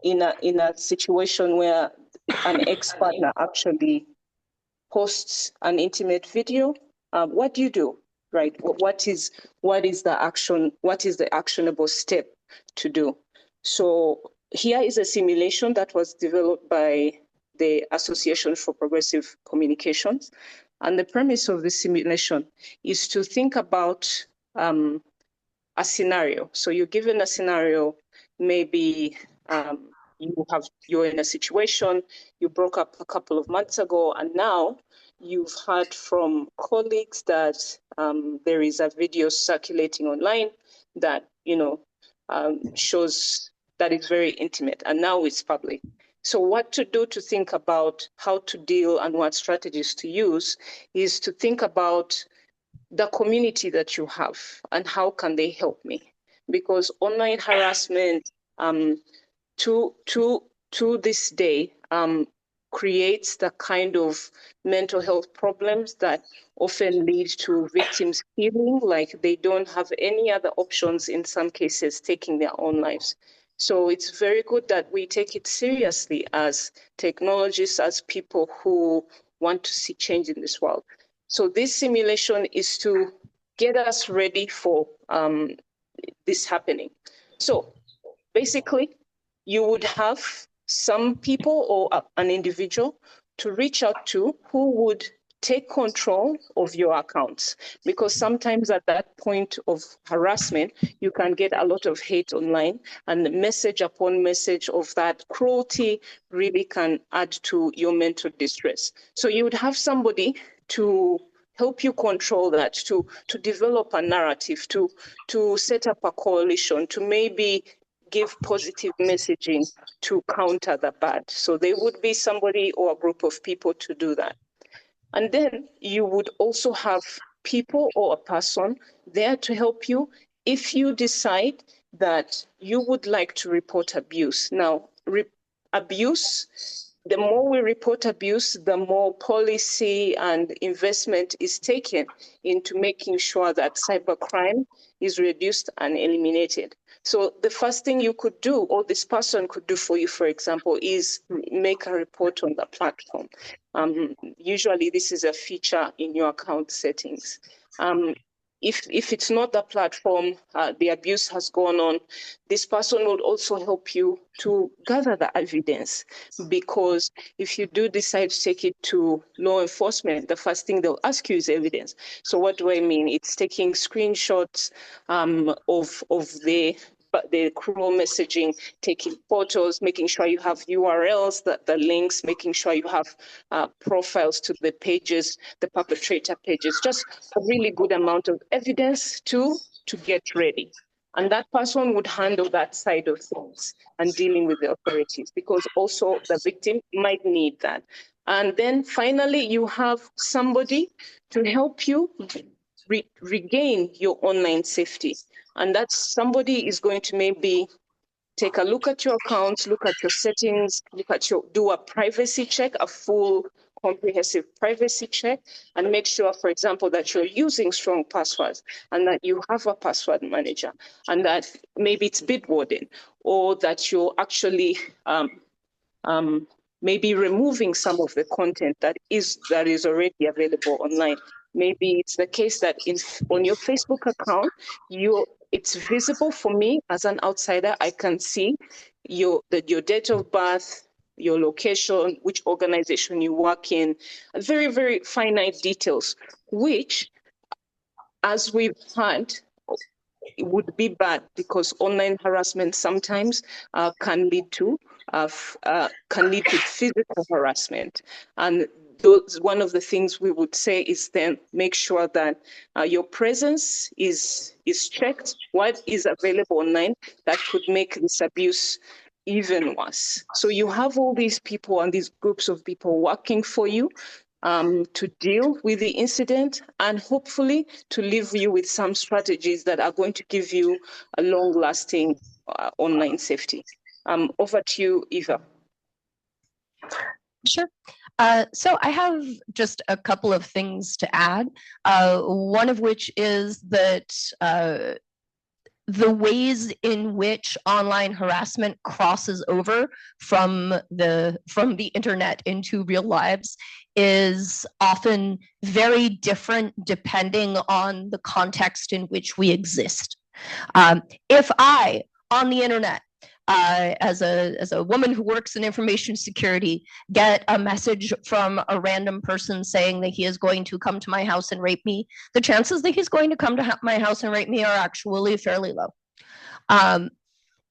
In a situation where an ex-partner actually posts an intimate video, what do you do, right? What is the action? What is the actionable step to do? So here is a simulation that was developed by the Association for Progressive Communications, and the premise of the simulation is to think about a scenario. So you're given a scenario. Maybe you're in a situation, you broke up a couple of months ago, and now you've heard from colleagues that there is a video circulating online that shows that it's very intimate, and now it's public. So what to do to think about how to deal and what strategies to use is to think about the community that you have and how can they help me, because online harassment to this day creates the kind of mental health problems that often lead to victims feeling like they don't have any other options, in some cases taking their own lives. So it's very good that we take it seriously as technologists, as people who want to see change in this world. So this simulation is to get us ready for this happening. So basically, you would have some people or an individual to reach out to who would take control of your accounts, because sometimes at that point of harassment, you can get a lot of hate online, and message upon message of that cruelty really can add to your mental distress. So you would have somebody to help you control that, to develop a narrative, to set up a coalition, to maybe give positive messaging to counter the bad. So there would be somebody or a group of people to do that. And then you would also have people or a person there to help you if you decide that you would like to report abuse. Now, abuse, the more we report abuse, the more policy and investment is taken into making sure that cybercrime is reduced and eliminated. So the first thing you could do, or this person could do for you, for example, is make a report on the platform. Usually this is a feature in your account settings. If it's not the platform, the abuse has gone on, this person will also help you to gather the evidence, because if you do decide to take it to law enforcement, the first thing they'll ask you is evidence. So what do I mean? It's taking screenshots of the the cruel messaging, taking photos, making sure you have URLs, the links, making sure you have profiles to the pages, the perpetrator pages, just a really good amount of evidence to get ready. And that person would handle that side of things and dealing with the authorities, because also the victim might need that. And then finally, you have somebody to help you regain your online safety. And that somebody is going to maybe take a look at your accounts, look at your settings, do a privacy check, a full comprehensive privacy check, and make sure, for example, that you're using strong passwords and that you have a password manager, and that maybe it's Bitwarden, or that you're actually maybe removing some of the content that is already available online. Maybe it's the case that on your Facebook account, it's visible for me as an outsider. I can see your date of birth, your location, which organization you work in, very, very finite details, which, as we've heard, it would be bad, because online harassment sometimes can lead to physical harassment. And one of the things we would say is then make sure that your presence is checked. What is available online that could make this abuse even worse? So you have all these people and these groups of people working for you to deal with the incident, and hopefully to leave you with some strategies that are going to give you a long-lasting online safety. Over to you, Eva. Sure. So I have just a couple of things to add. One of which is that the ways in which online harassment crosses over from the internet into real lives is often very different depending on the context in which we exist. If I, on the internet, as a woman who works in information security, get a message from a random person saying that he is going to come to my house and rape me, the chances that he's going to come to my house and rape me are actually fairly low.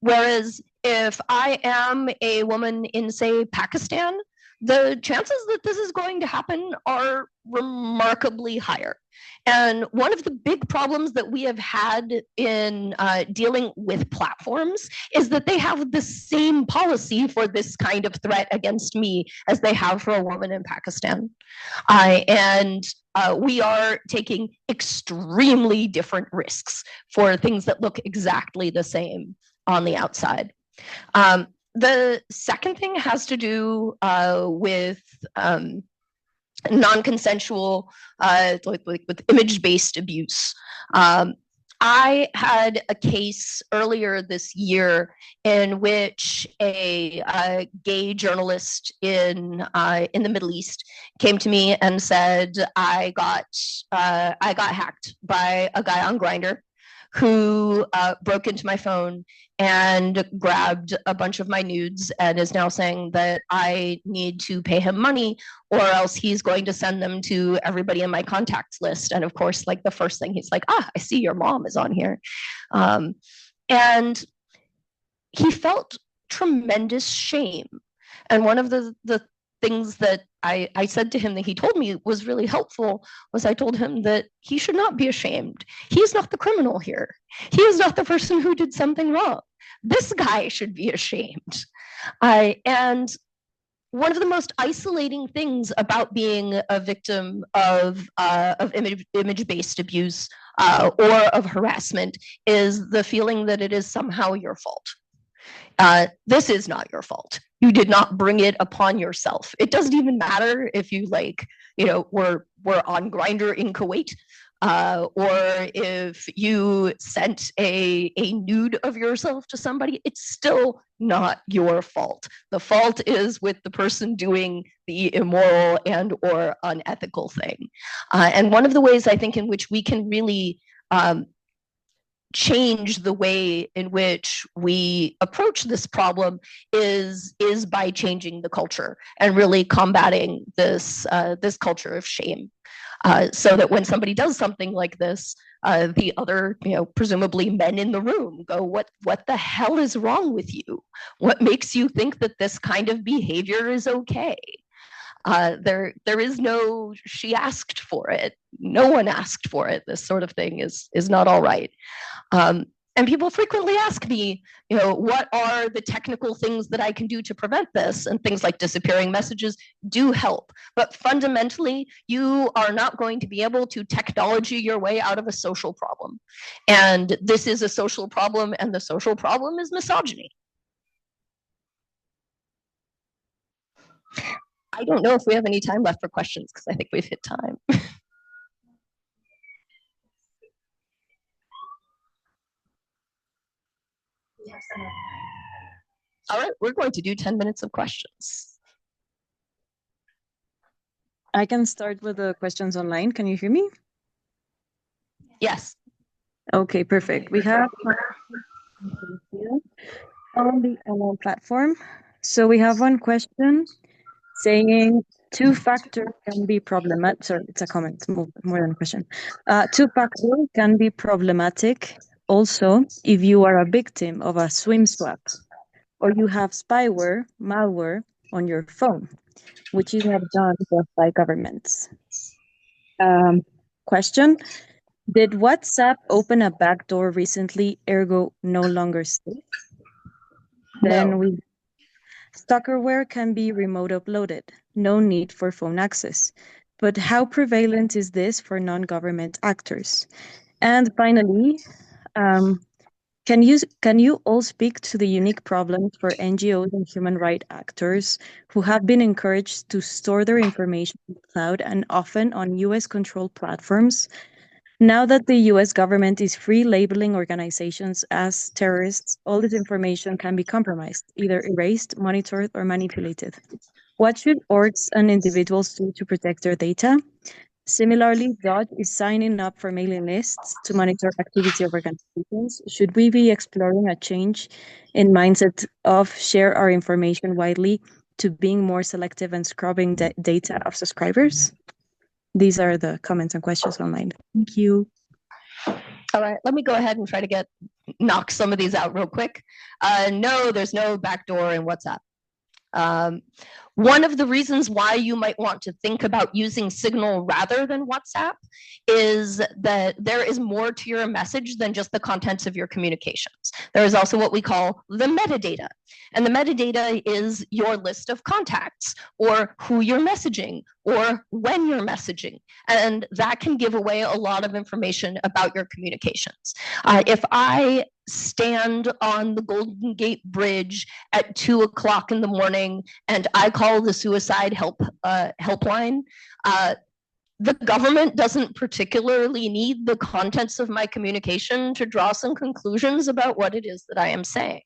Whereas if I am a woman in, say, Pakistan, the chances that this is going to happen are remarkably higher. And one of the big problems that we have had in dealing with platforms is that they have the same policy for this kind of threat against me as they have for a woman in Pakistan. And we are taking extremely different risks for things that look exactly the same on the outside. The second thing has to do with non-consensual, with image-based abuse. I had a case earlier this year in which a gay journalist in the Middle East came to me and said, I got hacked by a guy on Grindr who broke into my phone and grabbed a bunch of my nudes and is now saying that I need to pay him money or else he's going to send them to everybody in my contacts list. And of course, like the first thing he's like, I see your mom is on here. And he felt tremendous shame. And one of the things that I said to him that he told me was really helpful was I told him that he should not be ashamed. He is not the criminal here. He is not the person who did something wrong. This guy should be ashamed. And one of the most isolating things about being a victim of image-based abuse or of harassment is the feeling that it is somehow your fault. This is not your fault. You did not bring it upon yourself. It doesn't even matter if you were on Grindr in Kuwait, or if you sent a nude of yourself to somebody. It's still not your fault. The fault is with the person doing the immoral and or unethical thing. And one of the ways I think in which we can really change the way in which we approach this problem is by changing the culture and really combating this this culture of shame, so that when somebody does something like this, the other, presumably men in the room go, what the hell is wrong with you? What makes you think that this kind of behavior is okay? There is no, she asked for it. No one asked for it. This sort of thing is not all right. And people frequently ask me, what are the technical things that I can do to prevent this? And things like disappearing messages do help. But fundamentally, you are not going to be able to technology your way out of a social problem. And this is a social problem, and the social problem is misogyny. I don't know if we have any time left for questions, because I think we've hit time. All right, we're going to do 10 minutes of questions. I can start with the questions online. Can you hear me? Yes. Okay, perfect. We have on the LL platform. So we have one question saying two-factor can be problematic. Sorry, it's a comment, more than a question. Two-factor can be problematic also if you are a victim of a SIM swap or you have spyware, malware on your phone, which you have done just by governments. Question, did WhatsApp open a backdoor recently, ergo no longer safe? Then stalkerware can be remote uploaded, no need for phone access. But how prevalent is this for non-government actors? And finally, can you all speak to the unique problems for NGOs and human rights actors who have been encouraged to store their information in the cloud and often on US-controlled platforms? Now that the US government is free labeling organizations as terrorists, all this information can be compromised, either erased, monitored, or manipulated. What should orgs and individuals do to protect their data? Similarly, Dodge is signing up for mailing lists to monitor activity of organizations. Should we be exploring a change in mindset of share our information widely to being more selective and scrubbing data of subscribers? These are the comments and questions online. Thank you. All right, let me go ahead and try to knock some of these out real quick. No, there's no backdoor in WhatsApp. One of the reasons why you might want to think about using Signal rather than WhatsApp is that there is more to your message than just the contents of your communications. There is also what we call the metadata. And the metadata is your list of contacts, or who you're messaging, or when you're messaging. And that can give away a lot of information about your communications. If I stand on the Golden Gate Bridge at 2 o'clock in the morning and I call the suicide helpline, the government doesn't particularly need the contents of my communication to draw some conclusions about what it is that I am saying.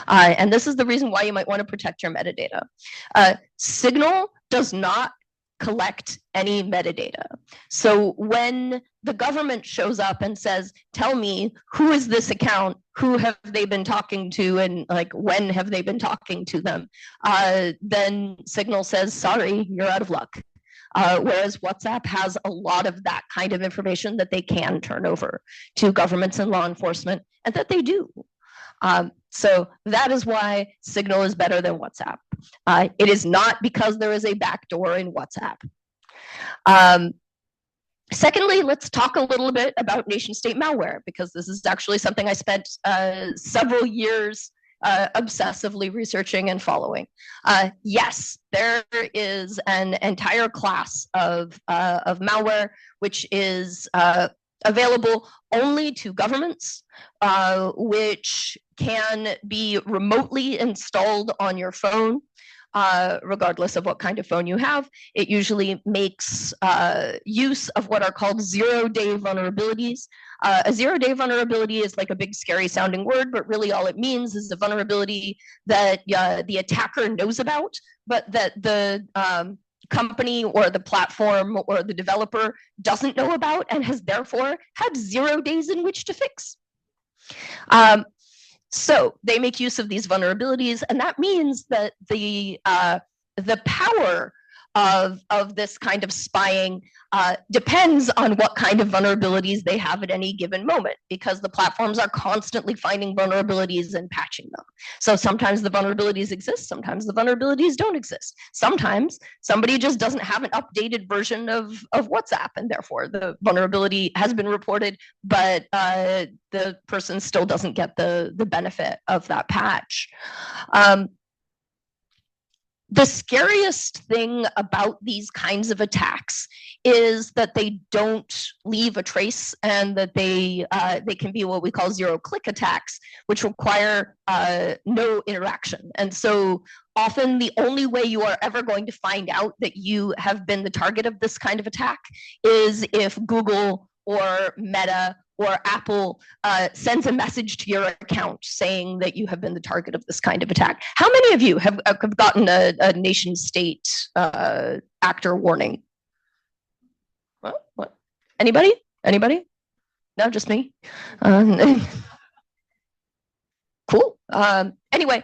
And this is the reason why you might want to protect your metadata. Signal does not collect any metadata. So when the government shows up and says, tell me, who is this account? Who have they been talking to? And like, when have they been talking to them? Then Signal says, sorry, you're out of luck. Whereas WhatsApp has a lot of that kind of information that they can turn over to governments and law enforcement, and that they do. So that is why Signal is better than WhatsApp. It is not because there is a backdoor in WhatsApp. Secondly, let's talk a little bit about nation-state malware, because this is actually something I spent several years obsessively researching and following. Yes, there is an entire class of malware which is available only to governments, which can be remotely installed on your phone, regardless of what kind of phone you have. It usually makes use of what are called zero-day vulnerabilities. A zero-day vulnerability is like a big scary sounding word, but really all it means is a vulnerability that the attacker knows about, but that the company or the platform or the developer doesn't know about and has therefore had 0 days in which to fix. So they make use of these vulnerabilities, and that means that the power of this kind of spying depends on what kind of vulnerabilities they have at any given moment, because the platforms are constantly finding vulnerabilities and patching them. So sometimes the vulnerabilities exist, sometimes the vulnerabilities don't exist. Sometimes somebody just doesn't have an updated version of WhatsApp, and therefore the vulnerability has been reported, but the person still doesn't get the benefit of that patch. The scariest thing about these kinds of attacks is that they don't leave a trace, and that they can be what we call zero-click attacks, which require no interaction. And so often the only way you are ever going to find out that you have been the target of this kind of attack is if Google or Meta or Apple sends a message to your account saying that you have been the target of this kind of attack. How many of you have gotten a nation state actor warning? What? Anybody? Anybody? No, just me? Cool. Anyway,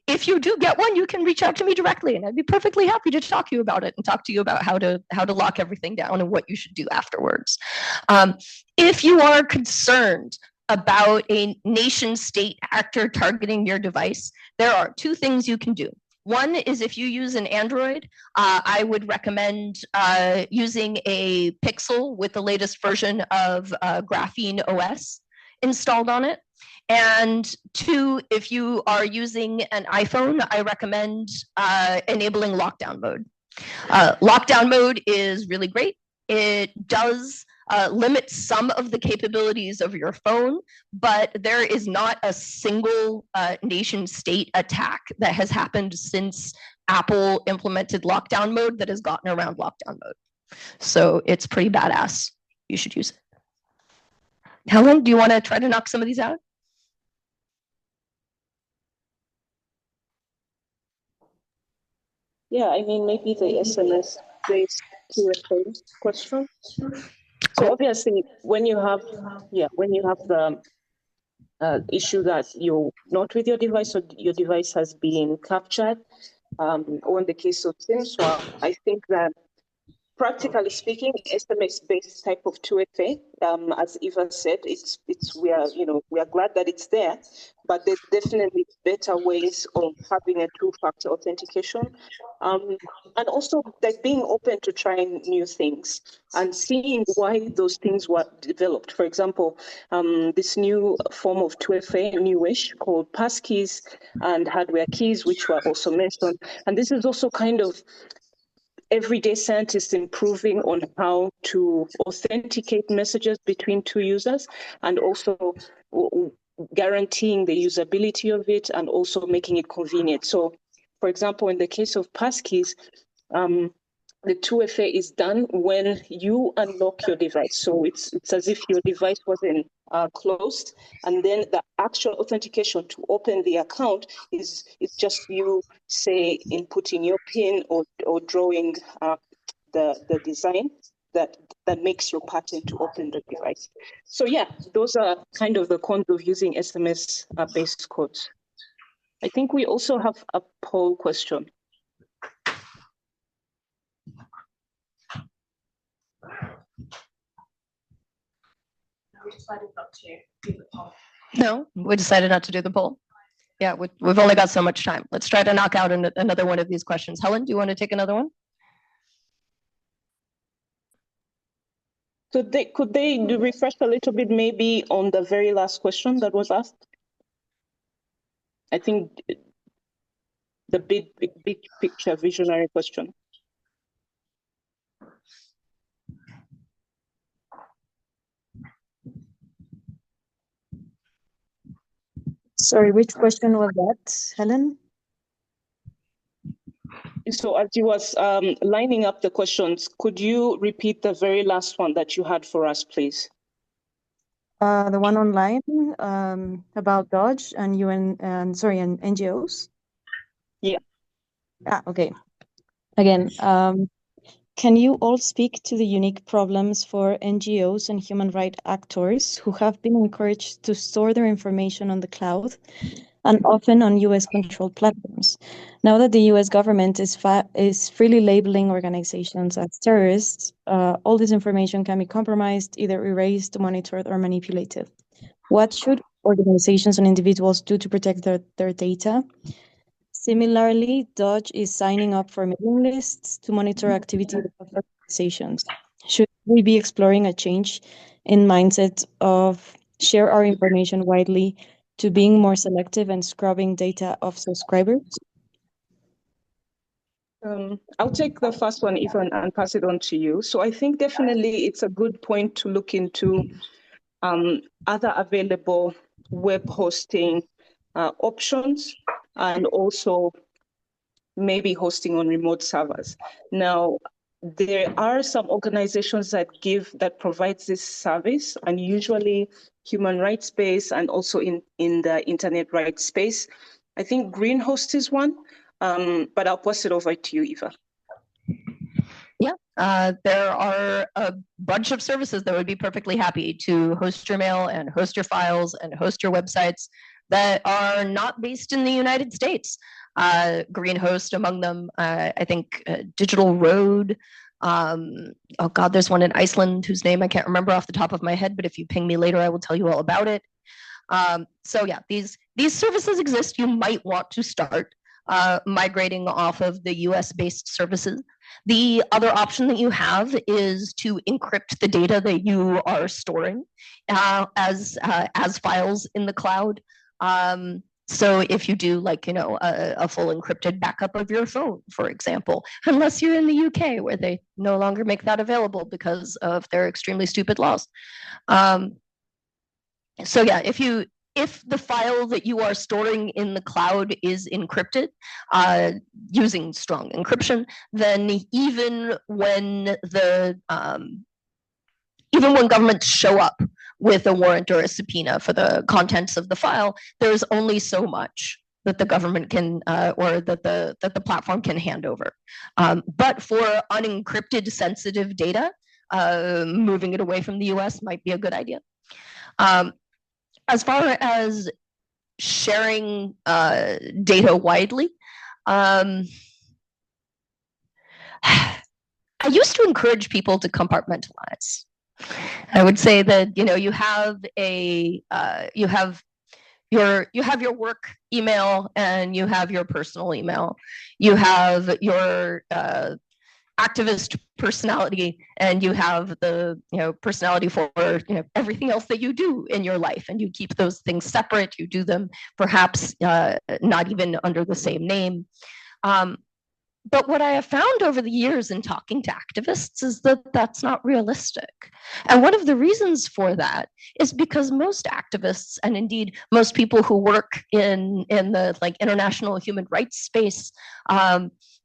if you do get one, you can reach out to me directly, and I'd be perfectly happy to talk to you about it and talk to you about how to lock everything down and what you should do afterwards. If you are concerned about a nation state actor targeting your device, there are two things you can do. One is, if you use an Android, I would recommend using a Pixel with the latest version of Graphene OS installed on it. And two, if you are using an iPhone, I recommend enabling lockdown mode. Lockdown mode is really great. It does limit some of the capabilities of your phone, but there is not a single nation state attack that has happened since Apple implemented lockdown mode that has gotten around lockdown mode. So it's pretty badass. You should use it. Helen, do you want to try to knock some of these out? Yeah, I mean, maybe the SMS-based TFA question. So obviously, when you have the issue that you're not with your device, or your device has been captured, or in the case of SIM-swap, I think that practically speaking, SMS-based type of 2FA, as Eva said, we are glad that it's there, but there's definitely better ways of having a two-factor authentication, and also like being open to trying new things and seeing why those things were developed. For example, this new form of 2FA, newish, called passkeys and hardware keys, which were also mentioned, and this is also kind of everyday scientists improving on how to authenticate messages between two users, and also guaranteeing the usability of it and also making it convenient. So, for example, in the case of passkeys, the 2FA is done when you unlock your device. So it's as if your device wasn't closed, and then the actual authentication to open the account is just you, say, inputting your PIN or drawing the design that makes your pattern to open the device. So yeah, those are kind of the cons of using SMS-based codes. I think we also have a poll question. We decided not to do the poll. No, we decided not to do the poll. Yeah, we've only got so much time. Let's try to knock out another one of these questions. Helen, do you want to take another one? Could they refresh a little bit, maybe on the very last question that was asked? I think the big picture visionary question. Sorry, which question was that, Helen? So as you was lining up the questions, could you repeat the very last one that you had for us, please? The one online about Dodge and and NGOs? Yeah. Okay. Again, can you all speak to the unique problems for NGOs and human rights actors who have been encouraged to store their information on the cloud and often on US-controlled platforms? Now that the US government is freely labeling organizations as terrorists, all this information can be compromised, either erased, monitored, or manipulated. What should organizations and individuals do to protect their data? Similarly, Dodge is signing up for mailing lists to monitor activity of organizations. Should we be exploring a change in mindset of share our information widely to being more selective and scrubbing data of subscribers? I'll take the first one, Eva, and pass it on to you. So I think definitely it's a good point to look into other available web hosting options, and also maybe hosting on remote servers. Now, there are some organizations that provide this service, and usually human rights space and also in the internet rights space. I think Greenhost is one, but I'll pass it over to you, Eva. Yeah, there are a bunch of services that would be perfectly happy to host your mail and host your files and host your websites that are not based in the United States. Greenhost among them, I think Digital Road. Oh God, there's one in Iceland whose name I can't remember off the top of my head, but if you ping me later, I will tell you all about it. So yeah, these services exist. You might want to start migrating off of the US-based services. The other option that you have is to encrypt the data that you are storing as files in the cloud. So if you do a full encrypted backup of your phone, for example, unless you're in the UK where they no longer make that available because of their extremely stupid laws. So yeah, if the file that you are storing in the cloud is encrypted using strong encryption, then even when governments show up with a warrant or a subpoena for the contents of the file, there's only so much that the government can or that the platform can hand over. But for unencrypted sensitive data, moving it away from the US might be a good idea. As far as sharing data widely, I used to encourage people to compartmentalize. I would say that you have your work email and you have your personal email. You have your activist personality, and you have the personality for everything else that you do in your life, and you keep those things separate. You do them perhaps not even under the same name. But what I have found over the years in talking to activists is that that's not realistic. And one of the reasons for that is because most activists, and indeed most people who work in the international human rights space,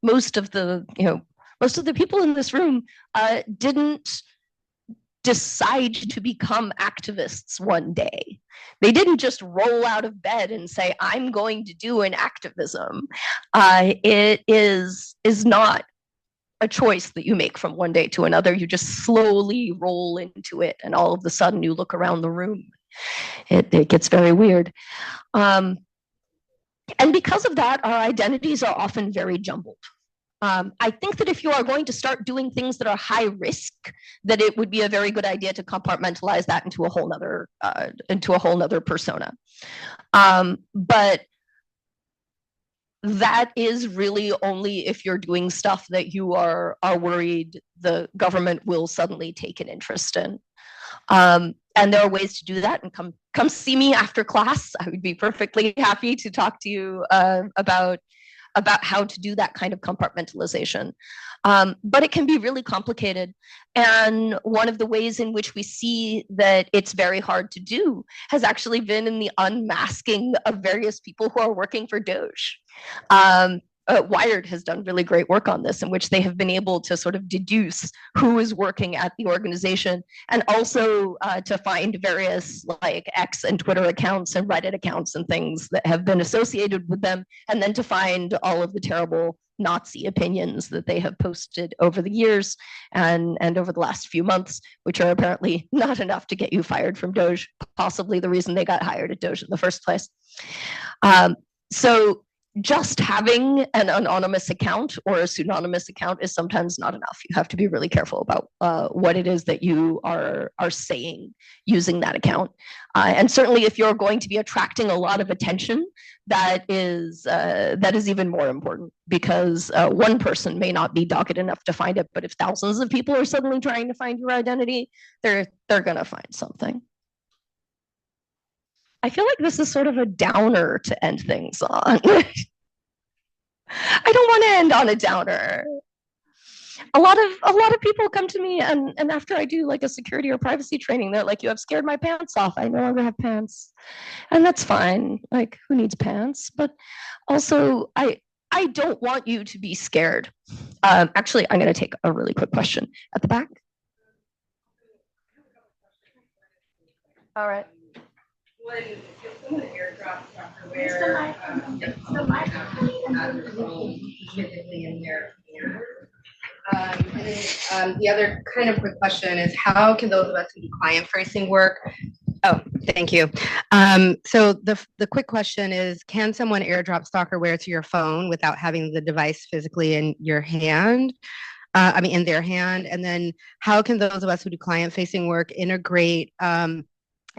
most of the people in this room didn't decide to become activists one day. They didn't just roll out of bed and say, I'm going to do an activism. It is not a choice that you make from one day to another. You just slowly roll into it, and all of a sudden you look around the room. It gets very weird. And because of that, our identities are often very jumbled. I think that if you are going to start doing things that are high risk, that it would be a very good idea to compartmentalize that into a whole nother persona. But that is really only if you're doing stuff that you are worried the government will suddenly take an interest in. And there are ways to do that, and come see me after class. I would be perfectly happy to talk to you about how to do that kind of compartmentalization. But it can be really complicated. And one of the ways in which we see that it's very hard to do has actually been in the unmasking of various people who are working for Doge. Wired has done really great work on this, in which they have been able to sort of deduce who is working at the organization, and also to find various like X and Twitter accounts and Reddit accounts and things that have been associated with them, and then to find all of the terrible Nazi opinions that they have posted over the years and over the last few months, which are apparently not enough to get you fired from Doge, possibly the reason they got hired at Doge in the first place. So just having an anonymous account or a pseudonymous account is sometimes not enough. You have to be really careful about what it is that you are saying using that account. And certainly if you're going to be attracting a lot of attention, that is even more important, because one person may not be dogged enough to find it, but if thousands of people are suddenly trying to find your identity, they're gonna find something. I feel like this is sort of a downer to end things on. I don't want to end on a downer. A lot of people come to me and after I do like a security or privacy training, they're like, "You have scared my pants off. I no longer have pants." And that's fine. Like, who needs pants? But also, I don't want you to be scared. Actually, I'm going to take a really quick question at the back. All right. When someone airdrops stalkerware, specifically in their hand. The other kind of quick question is, how can those of us who do client-facing work? Oh, thank you. So the quick question is, can someone airdrop stalkerware to your phone without having the device physically in your hand? In their hand. And then how can those of us who do client-facing work integrate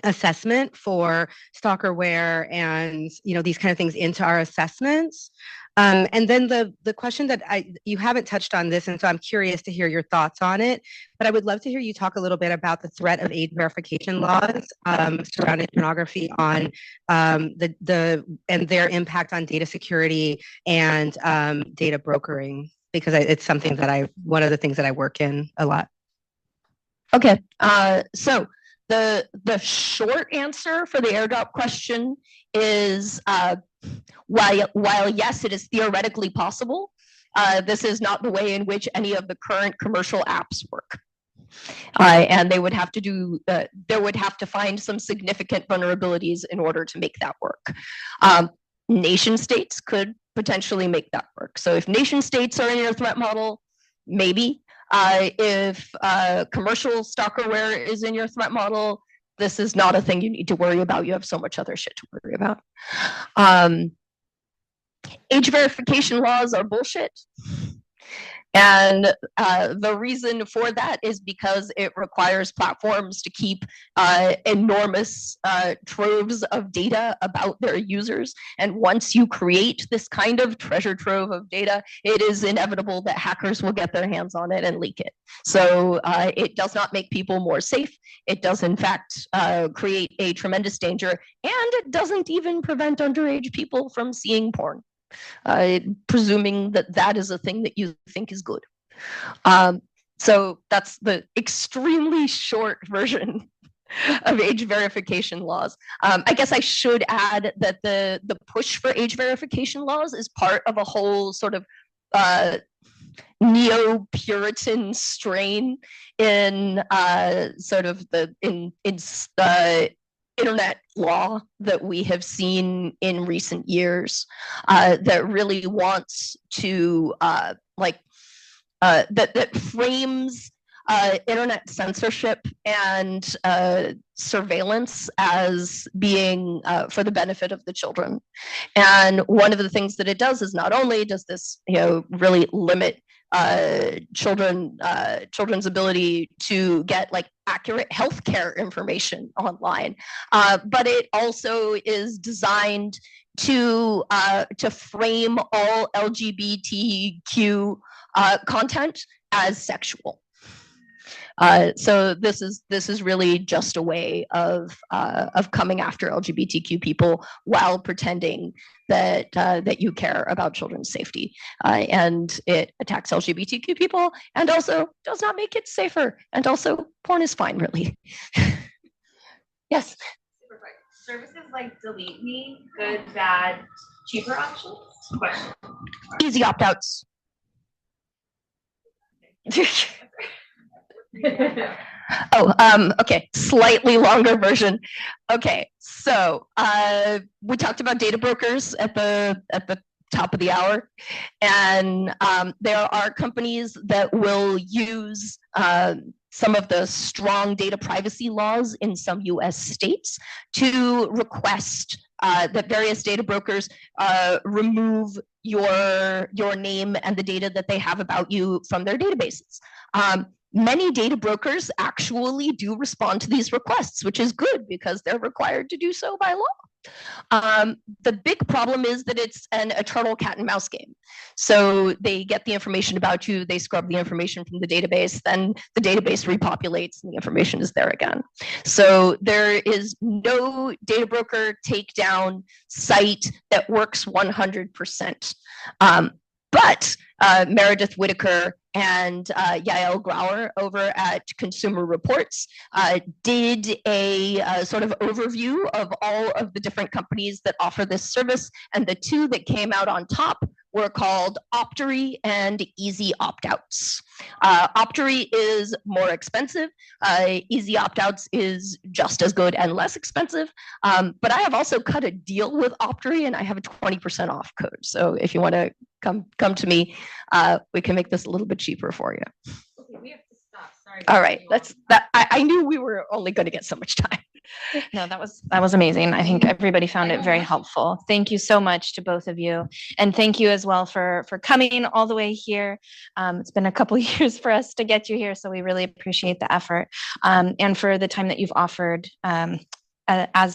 assessment for stalkerware and these kind of things into our assessments? And then the question that you haven't touched on this, and so I'm curious to hear your thoughts on it, but I would love to hear you talk a little bit about the threat of age verification laws surrounding pornography on and their impact on data security and data brokering, because it's something that one of the things that I work in a lot. Okay, so the short answer for the airdrop question is while yes, it is theoretically possible, this is not the way in which any of the current commercial apps work. And they would have to they would have to find some significant vulnerabilities in order to make that work. Nation states could potentially make that work. So if nation states are in your threat model, maybe. If commercial stalkerware is in your threat model, this is not a thing you need to worry about. You have so much other shit to worry about. Age verification laws are bullshit. And the reason for that is because it requires platforms to keep enormous troves of data about their users. And once you create this kind of treasure trove of data, it is inevitable that hackers will get their hands on it and leak it. So it does not make people more safe. It does, in fact, create a tremendous danger. And it doesn't even prevent underage people from seeing porn. Presuming that is a thing that you think is good. So that's the extremely short version of age verification laws. I guess I should add that the push for age verification laws is part of a whole sort of neo-Puritan strain in sort of the internet law that we have seen in recent years, that really wants to that frames internet censorship and surveillance as being for the benefit of the children. And one of the things that it does is not only does this really limit children's ability to get like accurate healthcare information online, but it also is designed to frame all LGBTQ content as sexual. So this is really just a way of coming after LGBTQ people while pretending that you care about children's safety, and it attacks LGBTQ people and also does not make it safer. And also, porn is fine, really. Yes. Services like Delete Me, good, bad, cheaper options? Question. Easy opt-outs. Okay, slightly longer version. Okay, so we talked about data brokers at the top of the hour, and there are companies that will use some of the strong data privacy laws in some US states to request that various data brokers remove your name and the data that they have about you from their databases. Many data brokers actually do respond to these requests, which is good because they're required to do so by law. The big problem is that it's an eternal cat and mouse game. So they get the information about you, they scrub the information from the database, then the database repopulates and the information is there again. So there is no data broker takedown site that works 100%. But Meredith Whitaker and Yael Grauer over at Consumer Reports did a sort of overview of all of the different companies that offer this service, and the two that came out on top were called Optory and Easy Opt-outs. Optory is more expensive. Easy Opt-outs is just as good and less expensive. But I have also cut a deal with Optory, and I have a 20% off code. So if you want to come to me, we can make this a little bit cheaper for you. Okay, we have to stop. Sorry. All right, I knew we were only going to get so much time. No, that was amazing. I think everybody found it very helpful. Thank you so much to both of you. And thank you as well for coming all the way here. It's been a couple of years for us to get you here, so we really appreciate the effort and for the time that you've offered as